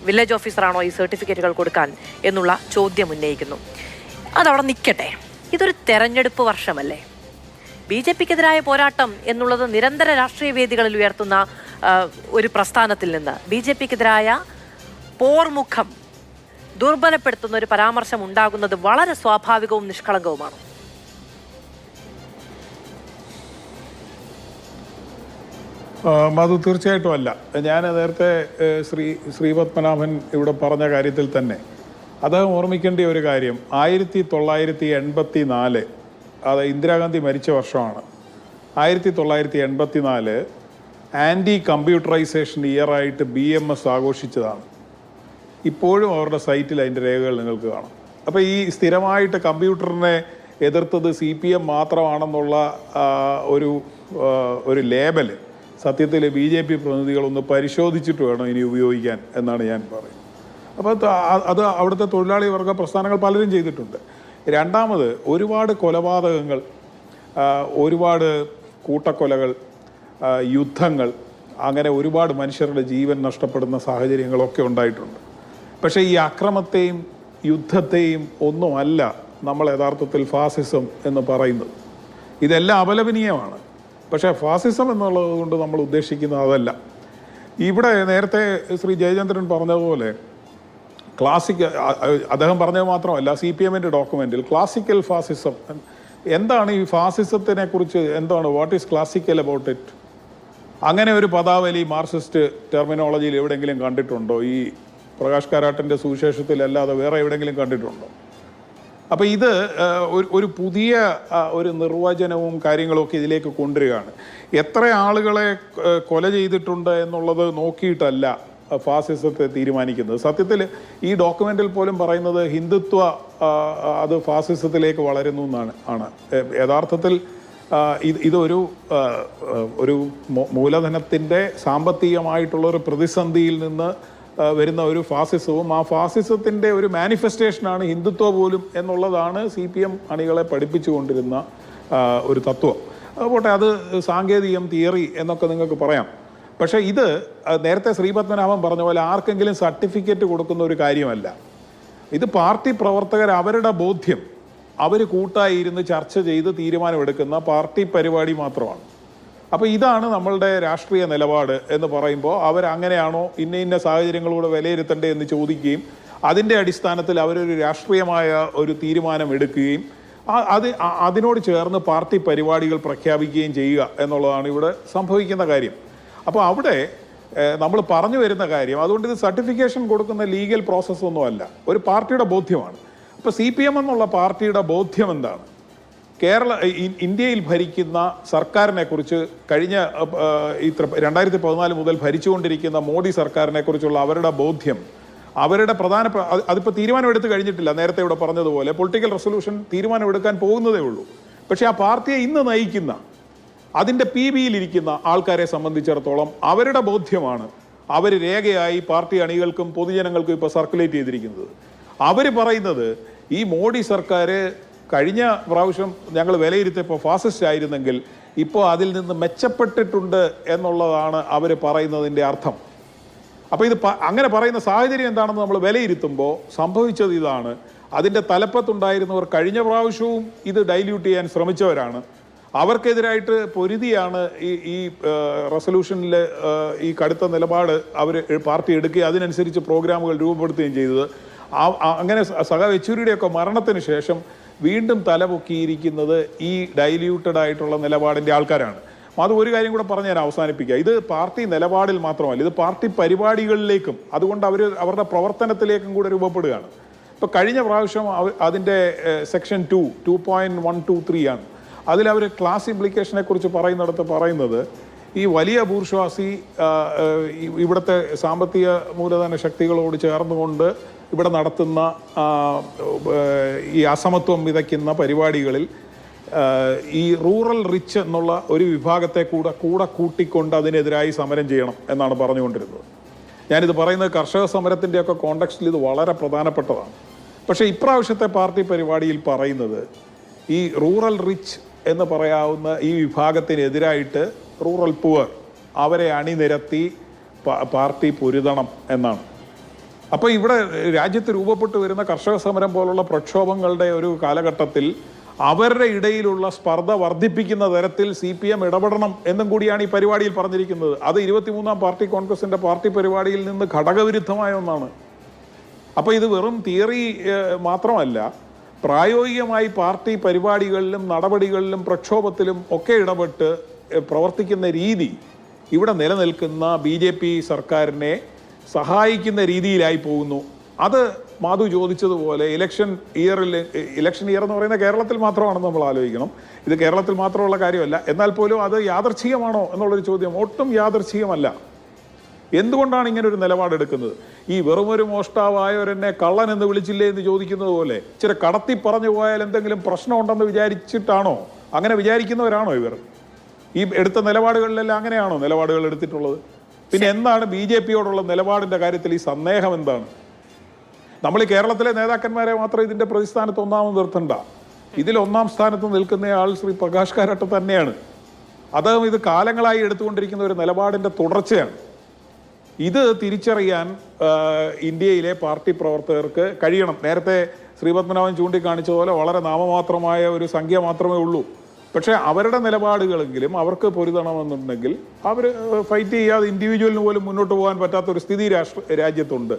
വില്ലേജ് ഓഫീസറാണോ ഈ സർട്ടിഫിക്കറ്റുകൾ കൊടുക്കാൻ എന്നുള്ള ചോദ്യം ഉന്നയിക്കുന്നു. അതവിടെ നിൽക്കട്ടെ. ഇതൊരു തെരഞ്ഞെടുപ്പ് വർഷമല്ലേ? BJPക്കെതിരായ പോരാട്ടം എന്നുള്ളത് നിരന്തര രാഷ്ട്രീയ വേദികളിൽ ഉയർത്തുന്ന ഒരു പ്രസ്ഥാനത്തിൽ നിന്ന് BJPക്കെതിരായ പോർമുഖം ദുർബലപ്പെടുത്തുന്ന ഒരു പരാമർശം ഉണ്ടാകുന്നത് വളരെ സ്വാഭാവികവും നിഷ്കളങ്കവുമാണ്. അത് തീർച്ചയായിട്ടും അല്ല. ഞാൻ നേരത്തെ ശ്രീപത്മനാഭൻ ഇവിടെ പറഞ്ഞ കാര്യത്തിൽ തന്നെ അദ്ദേഹം ഓർമ്മിക്കേണ്ട ഒരു കാര്യം, 1984, അത് ഇന്ദിരാഗാന്ധി മരിച്ച വർഷമാണ്. 1984 ആൻറ്റി കമ്പ്യൂട്ടറൈസേഷൻ ഇയറായിട്ട് BMS ആഘോഷിച്ചതാണ്. ഇപ്പോഴും അവരുടെ സൈറ്റിൽ അതിൻ്റെ രേഖകൾ നിങ്ങൾക്ക് കാണാം. അപ്പോൾ ഈ സ്ഥിരമായിട്ട് കമ്പ്യൂട്ടറിനെ എതിർത്തത് CPM മാത്രമാണെന്നുള്ള ഒരു ലേബല് സത്യത്തിൽ BJP പ്രതിനിധികളൊന്ന് പരിശോധിച്ചിട്ട് വേണം ഇനി ഉപയോഗിക്കാൻ എന്നാണ് ഞാൻ പറയുന്നത്. അപ്പോൾ അത് അവിടുത്തെ തൊഴിലാളി വർഗ പ്രസ്ഥാനങ്ങൾ പലരും ചെയ്തിട്ടുണ്ട്. രണ്ടാമത്, ഒരുപാട് കൊലപാതകങ്ങൾ, ഒരുപാട് കൂട്ടക്കൊലകൾ, യുദ്ധങ്ങൾ, അങ്ങനെ ഒരുപാട് മനുഷ്യരുടെ ജീവൻ നഷ്ടപ്പെടുന്ന സാഹചര്യങ്ങളൊക്കെ ഉണ്ടായിട്ടുണ്ട്. പക്ഷേ ഈ അക്രമത്തെയും യുദ്ധത്തെയും ഒന്നുമല്ല നമ്മൾ യഥാർത്ഥത്തിൽ ഫാസിസം എന്ന് പറയുന്നത്. ഇതെല്ലാം അപലപനീയമാണ്. പക്ഷേ ഫാസിസം എന്നുള്ളത് കൊണ്ട് നമ്മൾ ഉദ്ദേശിക്കുന്നത് അതല്ല. ഇവിടെ നേരത്തെ ശ്രീ ജയചന്ദ്രൻ പറഞ്ഞതുപോലെ അദ്ദേഹം പറഞ്ഞത് മാത്രമല്ല, CPM-ൻ്റെ ഡോക്യുമെൻറ്റിൽ ക്ലാസിക്കൽ ഫാസിസം എന്താണ്, ഈ ഫാസിസത്തിനെ കുറിച്ച് എന്താണ്, what is classical about it, അങ്ങനെ ഒരു പദാവലി മാർക്സിസ്റ്റ് ടെർമിനോളജിയിൽ എവിടെയെങ്കിലും കണ്ടിട്ടുണ്ടോ? ഈ പ്രകാശ് കാരാട്ടിൻ്റെ സുവിശേഷത്തിലല്ലാതെ വേറെ എവിടെയെങ്കിലും കണ്ടിട്ടുണ്ടോ? അപ്പോൾ ഇത് ഒരു പുതിയ ഒരു നിർവചനവും കാര്യങ്ങളും ഒക്കെ ഇതിലേക്ക് കൊണ്ടുവരികയാണ്. എത്ര ആളുകളെ കൊല ചെയ്തിട്ടുണ്ട് എന്നുള്ളത് നോക്കിയിട്ടല്ല ഫാസിസത്തെ തീരുമാനിക്കുന്നത്. സത്യത്തിൽ ഈ ഡോക്യുമെന്റിൽ പോലും പറയുന്നത് ഹിന്ദുത്വ അത് ഫാസിസത്തിലേക്ക് വളരുന്നു എന്നാണ്. യഥാർത്ഥത്തിൽ ഇതൊരു മൂലധനത്തിൻ്റെ സാമ്പത്തികമായിട്ടുള്ളൊരു പ്രതിസന്ധിയിൽ നിന്ന് വരുന്ന ഒരു ഫാസിസവും ആ ഫാസിസത്തിൻ്റെ ഒരു മാനിഫെസ്റ്റേഷനാണ് ഹിന്ദുത്വ പോലും എന്നുള്ളതാണ് CPM അണികളെ പഠിപ്പിച്ചുകൊണ്ടിരുന്ന ഒരു തത്വം. അതുപോട്ടെ, അത് സാങ്കേതികം, തിയറി എന്നൊക്കെ നിങ്ങൾക്ക് പറയാം. പക്ഷേ ഇത് നേരത്തെ ശ്രീപത്മനാഭൻ പറഞ്ഞ പോലെ ആർക്കെങ്കിലും സർട്ടിഫിക്കറ്റ് കൊടുക്കുന്ന ഒരു കാര്യമല്ല. ഇത് പാർട്ടി പ്രവർത്തകർ അവരുടെ ബോധ്യം അവർ കൂട്ടായി ഇരുന്ന് ചർച്ച ചെയ്ത് തീരുമാനമെടുക്കുന്ന പാർട്ടി പരിപാടി മാത്രമാണ്. അപ്പോൾ ഇതാണ് നമ്മളുടെ രാഷ്ട്രീയ നിലപാട് എന്ന് പറയുമ്പോൾ അവരങ്ങനെയാണോ ഇന്ന സാഹചര്യങ്ങളൂടെ വിലയിരുത്തണ്ടേ എന്ന് ചോദിക്കുകയും അതിൻ്റെ അടിസ്ഥാനത്തിൽ അവരൊരു രാഷ്ട്രീയമായ ഒരു തീരുമാനം എടുക്കുകയും അതിനോട് ചേർന്ന് പാർട്ടി പരിപാടികൾ പ്രഖ്യാപിക്കുകയും ചെയ്യുക എന്നുള്ളതാണ് ഇവിടെ സംഭവിക്കുന്ന കാര്യം. അപ്പോൾ അവിടെ നമ്മൾ പറഞ്ഞു വരുന്ന കാര്യം, അതുകൊണ്ട് ഇത് സർട്ടിഫിക്കേഷൻ കൊടുക്കുന്ന ലീഗൽ പ്രോസസ്സൊന്നുമല്ല, ഒരു പാർട്ടിയുടെ ബോധ്യമാണ്. അപ്പോൾ CPM എന്നുള്ള പാർട്ടിയുടെ ബോധ്യം എന്താണ്? ഇന്ത്യയിൽ ഭരിക്കുന്ന സർക്കാരിനെ കുറിച്ച് കഴിഞ്ഞ 2014 മുതൽ ഭരിച്ചുകൊണ്ടിരിക്കുന്ന മോഡി സർക്കാരിനെ കുറിച്ചുള്ള അവരുടെ ബോധ്യം, അവരുടെ അതിപ്പോൾ തീരുമാനമെടുത്ത് കഴിഞ്ഞിട്ടില്ല. നേരത്തെ ഇവിടെ പറഞ്ഞതുപോലെ പൊളിറ്റിക്കൽ റെസൊല്യൂഷൻ തീരുമാനമെടുക്കാൻ പോകുന്നതേ ഉള്ളൂ. പക്ഷേ ആ പാർട്ടിയെ ഇന്ന് നയിക്കുന്ന അതിൻ്റെ PBയിലിരിക്കുന്ന ആൾക്കാരെ സംബന്ധിച്ചിടത്തോളം അവരുടെ ബോധ്യമാണ് അവർ രേഖയായി പാർട്ടി അണികൾക്കും പൊതുജനങ്ങൾക്കും ഇപ്പോൾ സർക്കുലേറ്റ് ചെയ്തിരിക്കുന്നത്. അവർ പറയുന്നത് ഈ മോഡി സർക്കാർ കഴിഞ്ഞ പ്രാവശ്യം ഞങ്ങൾ വിലയിരുത്തിയപ്പോൾ ഫാസിസ്റ്റ് ആയിരുന്നെങ്കിൽ ഇപ്പോൾ അതിൽ നിന്ന് മെച്ചപ്പെട്ടിട്ടുണ്ട് എന്നുള്ളതാണ് അവർ പറയുന്നതിൻ്റെ അർത്ഥം. അപ്പോൾ ഇത് അങ്ങനെ പറയുന്ന സാഹചര്യം എന്താണെന്ന് നമ്മൾ വിലയിരുത്തുമ്പോൾ സംഭവിച്ചത് ഇതാണ്. അതിൻ്റെ തലപ്പത്തുണ്ടായിരുന്നവർ കഴിഞ്ഞ പ്രാവശ്യവും ഇത് ഡൈല്യൂട്ട് ചെയ്യാൻ ശ്രമിച്ചവരാണ്. അവർക്കെതിരായിട്ട് പൊരുതിയാണ് ഈ റെസൊല്യൂഷനിൽ ഈ കടുത്ത നിലപാട് അവർ പാർട്ടി എടുക്കുകയും അതിനനുസരിച്ച് പ്രോഗ്രാമുകൾ രൂപപ്പെടുത്തുകയും ചെയ്തത്. അങ്ങനെ യെച്ചൂരിയുടെയൊക്കെ മരണത്തിന് ശേഷം വീണ്ടും തലപൊക്കിയിരിക്കുന്നത് ഈ ഡൈല്യൂട്ടഡ് ആയിട്ടുള്ള നിലപാടിൻ്റെ ആൾക്കാരാണ്. അത് ഒരു കാര്യം കൂടെ പറഞ്ഞ് ഞാൻ അവസാനിപ്പിക്കുക. ഇത് പാർട്ടി നിലപാടിൽ മാത്രമല്ല, ഇത് പാർട്ടി പരിപാടികളിലേക്കും അതുകൊണ്ട് അവരുടെ പ്രവർത്തനത്തിലേക്കും കൂടെ രൂപപ്പെടുകയാണ്. ഇപ്പോൾ കഴിഞ്ഞ പ്രാവശ്യം അതിൻ്റെ സെക്ഷൻ 2.123 ആണ്. അതിലവർ ക്ലാസ് ഇംപ്ലിക്കേഷനെ കുറിച്ച് പറയുന്നത് ഈ വലിയ ബൂർഷ്വാസി ഇവിടുത്തെ സാമ്പത്തിക മൂലധന ശക്തികളോട് ചേർന്നുകൊണ്ട് ഇവിടെ നടത്തുന്ന ഈ അസമത്വം വിതയ്ക്കുന്ന പരിപാടികളിൽ ഈ റൂറൽ റിച്ച് എന്നുള്ള ഒരു വിഭാഗത്തെ കൂടെ കൂട്ടിക്കൊണ്ട് അതിനെതിരായി സമരം ചെയ്യണം എന്നാണ് പറഞ്ഞുകൊണ്ടിരുന്നത്. ഞാനിത് പറയുന്നത് കർഷക സമരത്തിൻ്റെയൊക്കെ കോണ്ടെക്സ്റ്റിൽ ഇത് വളരെ പ്രധാനപ്പെട്ടതാണ്. പക്ഷേ ഇപ്രാവശ്യത്തെ പാർട്ടി പരിപാടിയിൽ പറയുന്നത് ഈ റൂറൽ റിച്ച് എന്ന് പറയാവുന്ന ഈ വിഭാഗത്തിനെതിരായിട്ട് റൂറൽ പുവർ അവരെ അണിനിരത്തി പാർട്ടി പൊരുതണം എന്നാണ്. അപ്പോൾ ഇവിടെ രാജ്യത്ത് രൂപപ്പെട്ടു വരുന്ന കർഷക സമരം പോലുള്ള പ്രക്ഷോഭങ്ങളുടെ ഒരു കാലഘട്ടത്തിൽ അവരുടെ ഇടയിലുള്ള സ്പർദ്ധ വർദ്ധിപ്പിക്കുന്ന തരത്തിൽ CPM ഇടപെടണം എന്നും കൂടിയാണ് ഈ പരിപാടിയിൽ പറഞ്ഞിരിക്കുന്നത്. അത് 23-ാം പാർട്ടി കോൺഗ്രസിൻ്റെ പാർട്ടി പരിപാടിയിൽ നിന്ന് ഘടകവിരുദ്ധമായ ഒന്നാണ്. അപ്പോൾ ഇത് വെറും തിയറി മാത്രമല്ല, പ്രായോഗികമായി പാർട്ടി പരിപാടികളിലും നടപടികളിലും പ്രക്ഷോഭത്തിലും ഒക്കെ ഇടപെട്ട് പ്രവർത്തിക്കുന്ന രീതി ഇവിടെ നിലനിൽക്കുന്ന BJP സർക്കാരിനെ സഹായിക്കുന്ന രീതിയിലായി പോകുന്നു. അത് മാധു ചോദിച്ചതുപോലെ ഇലക്ഷൻ ഇയർ എന്ന് പറയുന്നത് കേരളത്തിൽ മാത്രമാണെന്ന് നമ്മൾ ആലോചിക്കണം. ഇത് കേരളത്തിൽ മാത്രമുള്ള കാര്യമല്ല. എന്നാൽ പോലും അത് യാദർച്ഛികമാണോ എന്നുള്ളൊരു ചോദ്യം ഒട്ടും യാദർച്ഛികമല്ല. എന്തുകൊണ്ടാണ് ഇങ്ങനെ ഒരു നിലപാടെടുക്കുന്നത്? ഈ വെറുമൊരു മോഷ്ടാവായവരെന്നെ കള്ളൻ എന്ന് വിളിച്ചില്ലേ എന്ന് ചോദിക്കുന്നത് പോലെ ഇച്ചിരി കടത്തി പറഞ്ഞു പോയാൽ എന്തെങ്കിലും പ്രശ്നമുണ്ടെന്ന് വിചാരിച്ചിട്ടാണോ? അങ്ങനെ വിചാരിക്കുന്നവരാണോ ഇവർ? ഈ എടുത്ത നിലപാടുകളിലെല്ലാം അങ്ങനെയാണോ നിലപാടുകൾ എടുത്തിട്ടുള്ളത്? പിന്നെ എന്താണ് BJPയോടുള്ള നിലപാടിൻ്റെ കാര്യത്തിൽ ഈ സന്ദേഹം എന്താണ്? നമ്മൾ ഈ കേരളത്തിലെ നേതാക്കന്മാരെ മാത്രം ഇതിൻ്റെ പ്രതിസ്ഥാനത്ത് ഒന്നാമത് നിർത്തണ്ട. ഇതിൽ ഒന്നാം സ്ഥാനത്ത് നിൽക്കുന്നയാൾ ശ്രീ പ്രകാശ് കാരാട്ട് തന്നെയാണ്. അദ്ദേഹം ഇത് കാലങ്ങളായി എടുത്തുകൊണ്ടിരിക്കുന്ന ഒരു നിലപാടിൻ്റെ തുടർച്ചയാണ്. ഇത് തിരിച്ചറിയാൻ ഇന്ത്യയിലെ പാർട്ടി പ്രവർത്തകർക്ക് കഴിയണം. നേരത്തെ ശ്രീപത്മനാഭൻ ചൂണ്ടിക്കാണിച്ച പോലെ വളരെ നാമമാത്രമായ ഒരു സംഖ്യ മാത്രമേ ഉള്ളൂ. പക്ഷേ അവരുടെ നിലപാടുകളെങ്കിലും അവർക്ക് പൊരുതണമെന്നുണ്ടെങ്കിൽ അവർ ഫൈറ്റ് ചെയ്യാതെ ഇൻഡിവിജ്വലിന് പോലും മുന്നോട്ട് പോകാൻ പറ്റാത്ത ഒരു സ്ഥിതി രാജ്യത്തുണ്ട്.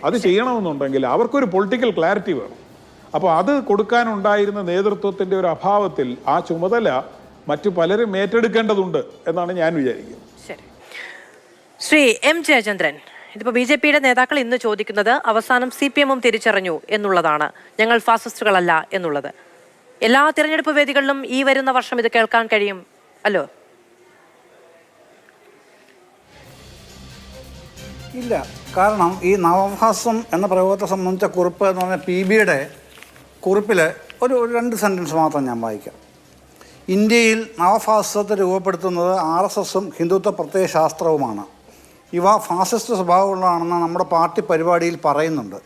അത് ചെയ്യണമെന്നുണ്ടെങ്കിൽ അവർക്കൊരു പൊളിറ്റിക്കൽ ക്ലാരിറ്റി വേണം. അപ്പോൾ അത് കൊടുക്കാനുണ്ടായിരുന്ന നേതൃത്വത്തിൻ്റെ ഒരു അഭാവത്തിൽ ആ ചുമതല മറ്റു പലരും ഏറ്റെടുക്കേണ്ടതുണ്ട് എന്നാണ് ഞാൻ വിചാരിക്കുന്നത്. ശ്രീ എം ജയചന്ദ്രൻ, ഇതിപ്പോൾ BJPയുടെ നേതാക്കൾ ഇന്ന് ചോദിക്കുന്നത് അവസാനം CPM-ഉം തിരിച്ചറിഞ്ഞു എന്നുള്ളതാണ്, ഞങ്ങൾ ഫാസിസ്റ്റുകളല്ല എന്നുള്ളത്. എല്ലാ തിരഞ്ഞെടുപ്പ് വേദികളിലും ഈ വരുന്ന വർഷം ഇത് കേൾക്കാൻ കഴിയും അല്ലോ? ഇല്ല, കാരണം ഈ നവഫാസിസം എന്ന പ്രയോഗത്തെ സംബന്ധിച്ച കുറിപ്പ് എന്ന് പറഞ്ഞാൽ PBയുടെ കുറിപ്പിൽ ഒരു 2 സെൻറ്റൻസ് മാത്രം ഞാൻ വായിക്കാം. ഇന്ത്യയിൽ നവഫാസിസത്തെ രൂപപ്പെടുത്തുന്നത് RSSഉം ഹിന്ദുത്വ പ്രത്യയശാസ്ത്രവുമാണ്. ഇവ ഫാസിസ്റ്റ് സ്വഭാവമുള്ളതാണെന്ന് നമ്മുടെ പാർട്ടി പരിപാടിയിൽ പറയുന്നുണ്ട്.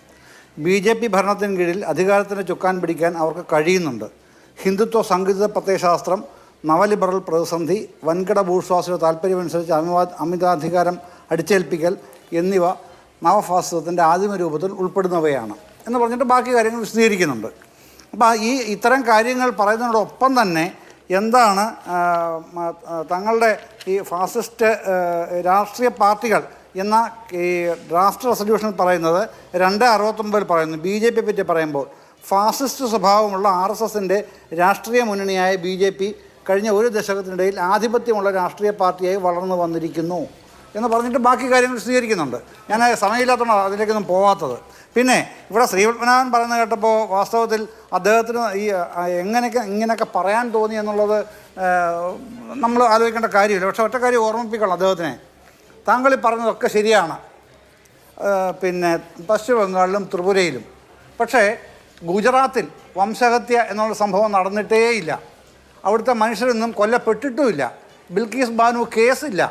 BJP ഭരണത്തിന് കീഴിൽ അധികാരത്തിന് ചുക്കാൻ പിടിക്കാൻ അവർക്ക് കഴിയുന്നുണ്ട്. ഹിന്ദുത്വ സംഘടിത പ്രത്യയശാസ്ത്രം, നവലിബറൽ പ്രതിസന്ധി, വൻകിട ബൂർഷ്വാസിയുടെ താല്പര്യമനുസരിച്ച് അമിതാധികാരം അടിച്ചേൽപ്പിക്കൽ എന്നിവ നവഫാസിസത്തിൻ്റെ ആദിമ രൂപത്തിൽ ഉൾപ്പെടുന്നവയാണ് എന്ന് പറഞ്ഞിട്ട് ബാക്കി കാര്യങ്ങൾ വിശദീകരിക്കുന്നുണ്ട്. അപ്പോൾ ഇത്തരം കാര്യങ്ങൾ പറയുന്നതിനോടൊപ്പം തന്നെ എന്താണ് തങ്ങളുടെ ഈ ഫാസിസ്റ്റ് രാഷ്ട്രീയ പാർട്ടികൾ എന്ന ഈ ഡ്രാഫ്റ്റ് റെസൊല്യൂഷനിൽ പറയുന്നത് 269 പറയുന്നു. BJP പറ്റി പറയുമ്പോൾ ഫാസിസ്റ്റ് സ്വഭാവമുള്ള RSSൻ്റെ രാഷ്ട്രീയ മുന്നണിയായ BJP കഴിഞ്ഞ ഒരു ദശകത്തിനിടയിൽ ആധിപത്യമുള്ള രാഷ്ട്രീയ പാർട്ടിയായി വളർന്നു വന്നിരിക്കുന്നു എന്ന് പറഞ്ഞിട്ട് ബാക്കി കാര്യങ്ങൾ വിശദീകരിക്കുന്നുണ്ട്. ഞാൻ സമയമില്ലാത്തതുകൊണ്ട് അതിലേക്കൊന്നും പോകാത്തത്. പിന്നെ ഇവിടെ ശ്രീപത്മനാഭൻ പറയുന്നത് കേട്ടപ്പോൾ വാസ്തവത്തിൽ അദ്ദേഹത്തിന് ഈ ഇങ്ങനെയൊക്കെ പറയാൻ തോന്നി എന്നുള്ളത് നമ്മൾ ആലോചിക്കേണ്ട കാര്യമില്ല. പക്ഷേ ഒറ്റ കാര്യം ഓർമ്മിപ്പിക്കണം അദ്ദേഹത്തിനെ, താങ്കൾ ഈ പറഞ്ഞതൊക്കെ ശരിയാണ്, പിന്നെ പശ്ചിമ ബംഗാളിലും ത്രിപുരയിലും. പക്ഷേ ഗുജറാത്തിൽ വംശഹത്യ എന്നുള്ള സംഭവം നടന്നിട്ടേയില്ല. അവിടുത്തെ മനുഷ്യരൊന്നും കൊല്ലപ്പെട്ടിട്ടുമില്ല. ബിൽക്കീസ് ബാനു കേസില്ല.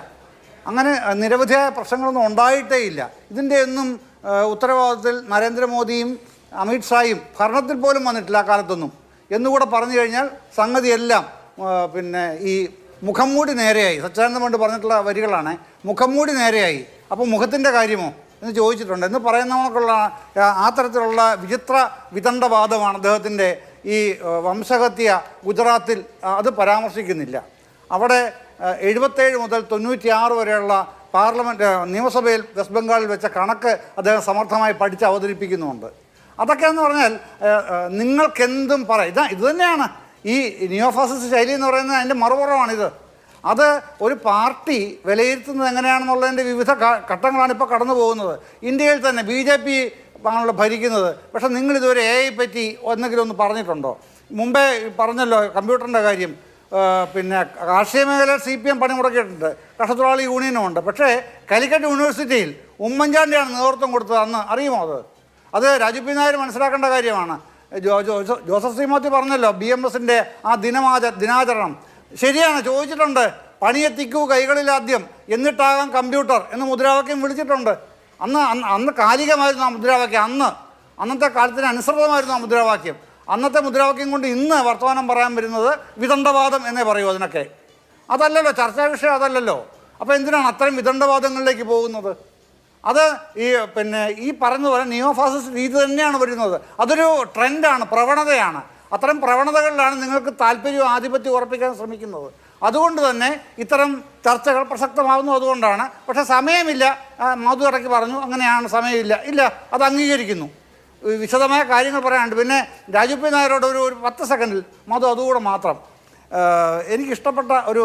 അങ്ങനെ നിരവധിയായ പ്രശ്നങ്ങളൊന്നും ഉണ്ടായിട്ടേയില്ല. ഇതിൻ്റെയൊന്നും ഉത്തരവാദിത്തത്തിൽ നരേന്ദ്രമോദിയും അമിത്ഷായും ഭരണത്തിൽ പോലും വന്നിട്ടില്ല ആ കാലത്തൊന്നും എന്നുകൂടെ പറഞ്ഞു കഴിഞ്ഞാൽ സംഗതിയെല്ലാം പിന്നെ ഈ മുഖംമൂടി നേരെയായി. സച്ചിദാനന്ദ പണ്ട് പറഞ്ഞിട്ടുള്ള വരികളാണ്, മുഖംമൂടി നേരെയായി. അപ്പോൾ മുഖത്തിൻ്റെ കാര്യമോ എന്ന് ചോദിച്ചിട്ടുണ്ട്. എന്ന് പറയുന്നവർക്കുള്ള ആ തരത്തിലുള്ള വിചിത്ര വിതണ്ഡവാദമാണ് അദ്ദേഹത്തിൻ്റെ ഈ വംശഹത്യ ഗുജറാത്തിൽ. അത് പരാമർശിക്കുന്നില്ല. അവിടെ 77 മുതൽ 96 വരെയുള്ള നിയമസഭയിൽ വെസ്റ്റ് ബംഗാളിൽ വെച്ച കണക്ക് അദ്ദേഹം സമർത്ഥമായി പഠിച്ച് അവതരിപ്പിക്കുന്നുമുണ്ട്. അതൊക്കെ എന്ന് പറഞ്ഞാൽ നിങ്ങൾക്കെന്തും പറയാം. ഇത് തന്നെയാണ് ഈ നിയോ ഫാസിസ്റ്റ് ശൈലി എന്ന് പറയുന്നത്. അതിൻ്റെ മറുപുറമാണിത്. അത് ഒരു പാർട്ടി വിലയിരുത്തുന്നത് എങ്ങനെയാണെന്നുള്ളതിൻ്റെ വിവിധ ഘട്ടങ്ങളാണ് ഇപ്പോൾ കടന്നു പോകുന്നത്. ഇന്ത്യയിൽ തന്നെ BJP ആണല്ലോ ഭരിക്കുന്നത്. പക്ഷേ നിങ്ങളിതുവരെ AI പറ്റി എന്തെങ്കിലും ഒന്ന് പറഞ്ഞിട്ടുണ്ടോ? മുമ്പേ പറഞ്ഞല്ലോ കമ്പ്യൂട്ടറിൻ്റെ കാര്യം. പിന്നെ കാർഷിക മേഖലയിൽ CPM പണി മുടക്കിയിട്ടുണ്ട്, കർഷകത്തൊഴിലാളി യൂണിയനുമുണ്ട്. പക്ഷേ കാലിക്കറ്റ് യൂണിവേഴ്സിറ്റിയിൽ ഉമ്മൻചാണ്ടിയാണ് നേതൃത്വം കൊടുത്തത്. അന്ന് അറിയുമോ? അത് രാജു പി നായർ മനസ്സിലാക്കേണ്ട കാര്യമാണ്. ജോസഫ് സി മാത്യു പറഞ്ഞല്ലോ BMSൻ്റെ ആ ദിനാചരണം. ശരിയാണ്, ചോദിച്ചിട്ടുണ്ട്, പണിയെത്തിക്കൂ കൈകളിലാദ്യം എന്നിട്ടാകാം കമ്പ്യൂട്ടർ എന്ന് മുദ്രാവാക്യം വിളിച്ചിട്ടുണ്ട്. അന്ന് കാലികമായിരുന്നു ആ മുദ്രാവാക്യം. അന്നത്തെ കാലത്തിന് അനുസൃതമായിരുന്നു ആ മുദ്രാവാക്യം. അന്നത്തെ മുദ്രാവാക്യം കൊണ്ട് ഇന്ന് വർത്തമാനം പറയാൻ വരുന്നത് വിതണ്ഡവാദം എന്നേ പറയൂ. അതിനൊക്കെ അതല്ലല്ലോ ചർച്ചാ വിഷയം, അതല്ലല്ലോ. അപ്പോൾ എന്തിനാണ് അത്തരം വിതണ്ഡവാദങ്ങളിലേക്ക് പോകുന്നത്? അത് ഈ പറഞ്ഞതുപോലെ നിയോ ഫാസിസ്റ്റ് രീതി തന്നെയാണ് വരുന്നത്. അതൊരു ട്രെൻഡാണ്, പ്രവണതയാണ്. അത്തരം പ്രവണതകളിലാണ് നിങ്ങൾക്ക് താല്പര്യവും ആധിപത്യവും ഉറപ്പിക്കാൻ ശ്രമിക്കുന്നത്. അതുകൊണ്ട് തന്നെ ഇത്തരം ചർച്ചകൾ പ്രസക്തമാകുന്നു. അതുകൊണ്ടാണ്. പക്ഷേ സമയമില്ല. മധു ഇടയ്ക്ക് പറഞ്ഞു അങ്ങനെയാണ്, സമയമില്ല. ഇല്ല, അത് അംഗീകരിക്കുന്നു. വിശദമായ കാര്യങ്ങൾ പറയാനുണ്ട്. പിന്നെ രാജു പി നായരോട് ഒരു 10 സെക്കൻഡിൽ മധു അതുകൂടെ മാത്രം. എനിക്കിഷ്ടപ്പെട്ട ഒരു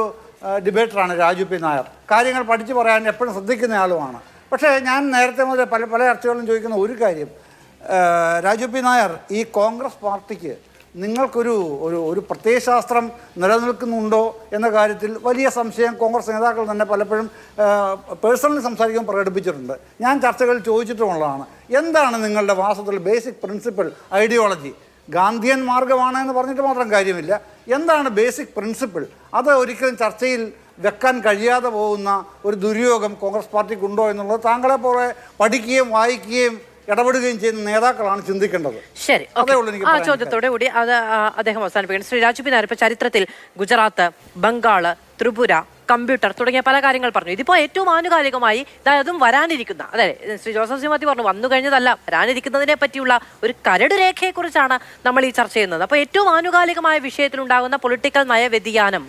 ഡിബേറ്ററാണ് രാജു പി നായർ. കാര്യങ്ങൾ പഠിച്ചു പറയാൻ എപ്പോഴും ശ്രദ്ധിക്കുന്ന ആളുമാണ്. പക്ഷേ ഞാൻ നേരത്തെ മുതൽ പല ചർച്ചകളിലും ചോദിക്കുന്ന ഒരു കാര്യം, രാജു പി നായർ, ഈ കോൺഗ്രസ് പാർട്ടിക്ക് നിങ്ങൾക്കൊരു ഒരു പ്രത്യയശാസ്ത്രം നിലനിൽക്കുന്നുണ്ടോ എന്ന കാര്യത്തിൽ വലിയ സംശയം കോൺഗ്രസ് നേതാക്കൾ തന്നെ പലപ്പോഴും പേഴ്സണലി സംസാരിക്കുമ്പോൾ പ്രകടിപ്പിച്ചിട്ടുണ്ട്. ഞാൻ ചർച്ചകളിൽ ചോദിച്ചിട്ടുമുള്ളതാണ്. എന്താണ് നിങ്ങളുടെ വാസ്തവത്തിൽ ബേസിക് പ്രിൻസിപ്പിൾ ഐഡിയോളജി? ഗാന്ധിയൻ മാർഗമാണ് എന്ന് പറഞ്ഞിട്ട് മാത്രം കാര്യമില്ല. എന്താണ് ബേസിക് പ്രിൻസിപ്പിൾ? അത് ഒരിക്കലും ചർച്ചയിൽ വെക്കാൻ കഴിയാതെ പോകുന്ന ഒരു ദുര്യോഗം കോൺഗ്രസ് പാർട്ടിക്കുണ്ടോ എന്നുള്ളത് താങ്കളെ പോലെ പഠിക്കുകയും വായിക്കുകയും ഇടപെടുകയും ചെയ്യുന്ന നേതാക്കളാണ് ചിന്തിക്കേണ്ടത്. ശരി, ആ ചോദ്യത്തോടെ കൂടി അത് അദ്ദേഹം അവസാനിപ്പിക്കണം. ശ്രീ രാജു പി നായർ, ചരിത്രത്തിൽ ഗുജറാത്ത്, ബംഗാൾ, ത്രിപുര, കമ്പ്യൂട്ടർ തുടങ്ങിയ പല കാര്യങ്ങൾ പറഞ്ഞു. ഇതിപ്പോൾ ഏറ്റവും ആനുകാലികമായി അതും വരാനിരിക്കുന്ന, അതെ ശ്രീ ജോസഫ് സി മാത്യു പറഞ്ഞു, വന്നു കഴിഞ്ഞതല്ല, വരാനിരിക്കുന്നതിനെ പറ്റിയുള്ള ഒരു കരട് രേഖയെക്കുറിച്ചാണ് നമ്മൾ ഈ ചർച്ച ചെയ്യുന്നത്. അപ്പോൾ ഏറ്റവും ആനുകാലികമായ വിഷയത്തിലുണ്ടാകുന്ന പൊളിറ്റിക്കൽ നയവ്യതിയാനം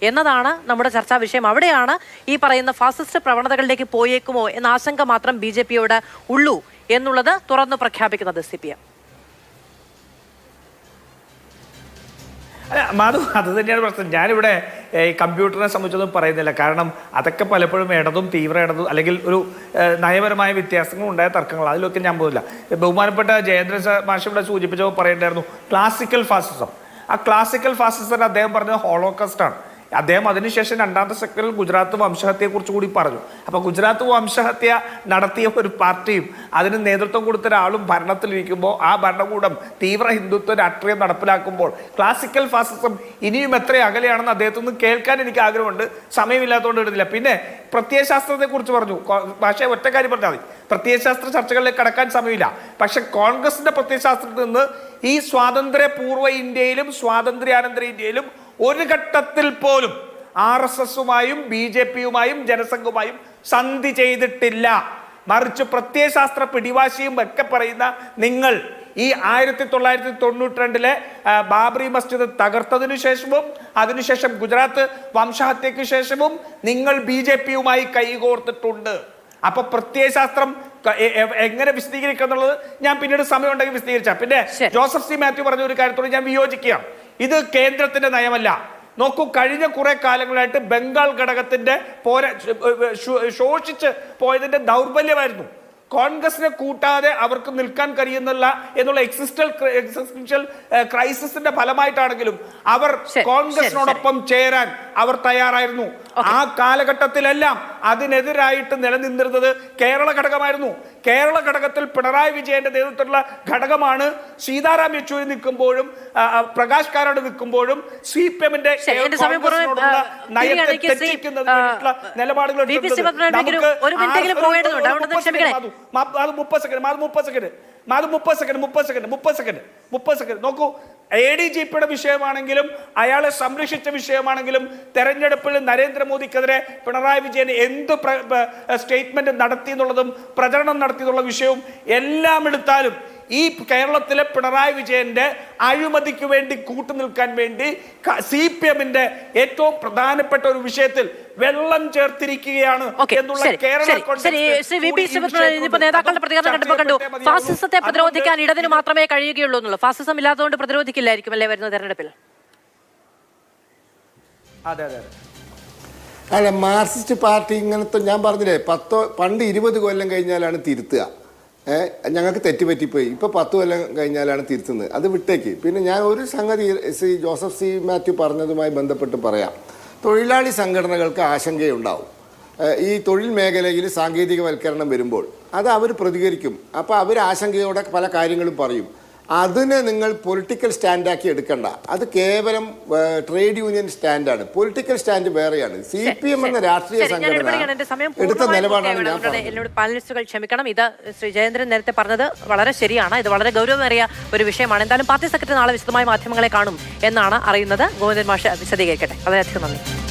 എന്നതാണ് നമ്മുടെ ചർച്ചാ വിഷയം. അവിടെയാണ് ഈ പറയുന്ന ഫാസിസ്റ്റ് പ്രവണതകളിലേക്ക് പോയേക്കുമോ എന്ന ആശങ്ക മാത്രം BJP-യോട് ഉള്ളൂ എന്നുള്ളത് തുറന്നു പ്രഖ്യാപിക്കുന്നത് CPM. അല്ല മാധു, അത് തന്നെയാണ് പ്രശ്നം. ഞാനിവിടെ ഈ കമ്പ്യൂട്ടറിനെ സംബന്ധിച്ചൊന്നും പറയുന്നില്ല. കാരണം അതൊക്കെ പലപ്പോഴും ഇടതും തീവ്ര ഇടതും അല്ലെങ്കിൽ ഒരു നയപരമായ വ്യത്യാസങ്ങളും ഉണ്ടായ തർക്കങ്ങൾ, അതിലൊക്കെ ഞാൻ പോകില്ല. ബഹുമാനപ്പെട്ട ജയേന്ദ്ര മാഷ് ഇവിടെ സൂചിപ്പിച്ചപ്പോൾ പറയേണ്ടായിരുന്നു ക്ലാസിക്കൽ ഫാസിസം. ആ ക്ലാസിക്കൽ ഫാസിസം അദ്ദേഹം പറഞ്ഞത് ഹോളോകോസ്റ്റാണ്. അദ്ദേഹം അതിനുശേഷം രണ്ടാമത്തെ സെക്ടറിൽ ഗുജറാത്ത് വംശഹത്യയെക്കുറിച്ച് കൂടി പറഞ്ഞു. അപ്പോൾ ഗുജറാത്ത് വംശഹത്യ നടത്തിയ ഒരു പാർട്ടിയും അതിന് നേതൃത്വം കൊടുത്ത ഒരാളും ഭരണത്തിലിരിക്കുമ്പോൾ ആ ഭരണകൂടം തീവ്ര ഹിന്ദുത്വ രാഷ്ട്രീയം നടപ്പിലാക്കുമ്പോൾ ക്ലാസിക്കൽ ഫാസിസം ഇനിയും എത്ര അകലെയാണെന്ന് അദ്ദേഹത്തിൽ നിന്ന് കേൾക്കാൻ എനിക്ക് ആഗ്രഹമുണ്ട്. സമയമില്ലാത്തതുകൊണ്ട് ഇടുന്നില്ല. പിന്നെ പ്രത്യയശാസ്ത്രത്തെക്കുറിച്ച് പറഞ്ഞു. പക്ഷേ ഒറ്റ കാര്യം പറഞ്ഞാൽ മതി, പ്രത്യയശാസ്ത്ര ചർച്ചകളിലേക്ക് കടക്കാൻ സമയമില്ല. പക്ഷെ കോൺഗ്രസിന്റെ പ്രത്യയശാസ്ത്രത്തിൽ നിന്ന് ഈ സ്വാതന്ത്ര്യപൂർവ്വ ഇന്ത്യയിലും സ്വാതന്ത്ര്യാനന്തര ഇന്ത്യയിലും ഒരു ഘട്ടത്തിൽ പോലും RSSുമായും BJPയുമായും ജനസംഘുമായും സന്ധി ചെയ്തിട്ടില്ല. മറിച്ച് പ്രത്യയശാസ്ത്ര പിടിവാശിയും ഒക്കെ പറയുന്ന നിങ്ങൾ ഈ 1992 ബാബറി മസ്ജിദ് തകർത്തതിനു ശേഷവും അതിനുശേഷം ഗുജറാത്ത് വംശഹത്യക്ക് ശേഷവും നിങ്ങൾ BJPയുമായി കൈകോർത്തിട്ടുണ്ട്. അപ്പൊ പ്രത്യയശാസ്ത്രം എങ്ങനെ വിശദീകരിക്കുക എന്നുള്ളത് ഞാൻ പിന്നീട് സമയം ഉണ്ടെങ്കിൽ വിശദീകരിച്ചാൽ. പിന്നെ ജോസഫ് സി മാത്യു പറഞ്ഞ ഒരു കാര്യത്തോട് ഞാൻ വിയോജിക്കുകയാണ്. ഇത് കേന്ദ്രത്തിന്റെ നയമല്ല. നോക്കൂ, കഴിഞ്ഞ കുറെ കാലങ്ങളായിട്ട് ബംഗാൾ ഘടകത്തിന്റെ ശോഷിച്ച് പോയതിന്റെ ദൗർബല്യമായിരുന്നു. കോൺഗ്രസിനെ കൂട്ടാതെ അവർക്ക് നിൽക്കാൻ കഴിയുന്നില്ല എന്നുള്ള എക്സിസ്റ്റൻഷ്യൽ ക്രൈസിസിന്റെ ഫലമായിട്ടാണെങ്കിലും അവർ കോൺഗ്രസിനോടൊപ്പം ചേരാൻ അവർ തയ്യാറായിരുന്നു. ആ കാലഘട്ടത്തിലെല്ലാം അതിനെതിരായിട്ട് നിലനിന്നിരുന്നത് കേരള ഘടകമായിരുന്നു. കേരള ഘടകത്തിൽ പിണറായി വിജയന്റെ നേതൃത്വത്തിലുള്ള ഘടകമാണ് സീതാറാം യെച്ചൂരി നിൽക്കുമ്പോഴും പ്രകാശ് കാരാട് നിൽക്കുമ്പോഴും CPM-ന്റെ നയത്തെ തെറ്റിക്കുന്നതിനുള്ള നിലപാടുകൾ. നോക്കൂ, ADGPയുടെ വിഷയമാണെങ്കിലും അയാളെ സംരക്ഷിച്ച വിഷയമാണെങ്കിലും തെരഞ്ഞെടുപ്പിൽ നരേന്ദ്രമോദിക്കെതിരെ പിണറായി വിജയൻ എന്ത് സ്റ്റേറ്റ്മെന്റ് നടത്തി എന്നുള്ളതും പ്രചരണം നടത്തി എന്നുള്ള വിഷയവും എല്ലാം എടുത്താലും ഈ കേരളത്തിലെ പിണറായി വിജയന്റെ അഴിമതിക്ക് വേണ്ടി കൂട്ടുനിൽക്കാൻ വേണ്ടി CPM-ന്റെ ഏറ്റവും പ്രധാനപ്പെട്ട ഒരു വിഷയത്തിൽ വെള്ളം ചേർത്തിരിക്കുകയാണ് എന്നുള്ള നേതാക്കളുടെ പ്രതികരണം കണ്ടപ്പോൾ കണ്ടു ഫാസിസത്തെ പ്രതിരോധിക്കാൻ ഇടതിന് മാത്രമേ കഴിയുകയുള്ളൂ എന്നുള്ളത്. ഫാസിസം ഇല്ലാത്തതുകൊണ്ട് പ്രതിരോധിക്കില്ലായിരിക്കും അല്ലേ വരുന്ന തെരഞ്ഞെടുപ്പിൽ? അല്ല, മാർക്സിസ്റ്റ് പാർട്ടി ഇങ്ങനത്തെ ഞാൻ പറഞ്ഞില്ലേ, പണ്ട് 20 കൊല്ലം കഴിഞ്ഞാലാണ് തിരുത്തുക. ഞങ്ങൾക്ക് തെറ്റുപറ്റിപ്പോയി, ഇപ്പോൾ 10 കൊല്ലം കഴിഞ്ഞാലാണ് തിരുത്തുന്നത്. അത് വിട്ടേക്ക്. പിന്നെ ഞാൻ ഒരു സംഗതി ശ്രീ ജോസഫ് സി മാത്യു പറഞ്ഞതുമായി ബന്ധപ്പെട്ട് പറയാം. തൊഴിലാളി സംഘടനകൾക്ക് ആശങ്കയുണ്ടാവും. ഈ തൊഴിൽ മേഖലയിൽ സാങ്കേതികവൽക്കരണം വരുമ്പോൾ അത് അവർ പ്രതികരിക്കും. അപ്പോൾ അവർ ആശങ്കയോടെ പല കാര്യങ്ങളും പറയും. അതിനെ നിങ്ങൾ പൊളിറ്റിക്കൽ സ്റ്റാൻഡാക്കി എടുക്കണ്ട. അത് കേവലം ട്രേഡ് യൂണിയൻ സ്റ്റാൻഡാണ്. പൊളിറ്റിക്കൽ സ്റ്റാൻഡ് വേറെയാണ്. CPM എന്ന രാഷ്ട്രീയ സംഘടന എടുത്ത നിലപാടാണ് ഞാൻ പറഞ്ഞത്. പാനലിസ്റ്റുകൾ ക്ഷമിക്കണം, ഇത് ശ്രീ ജയേന്ദ്രൻ നേരത്തെ പറഞ്ഞത് വളരെ ശരിയാണ്. ഇത് വളരെ ഗൗരവമേറിയ ഒരു വിഷയമാണ്. എന്തായാലും പാർട്ടി സെക്രട്ടറി നാളെ വിശദമായ മാധ്യമങ്ങളെ കാണും എന്നാണ് അറിയുന്നത്. ഗോവിന്ദൻ മാഷ് വിശദീകരിക്കട്ടെ. വളരെയധികം നന്ദി.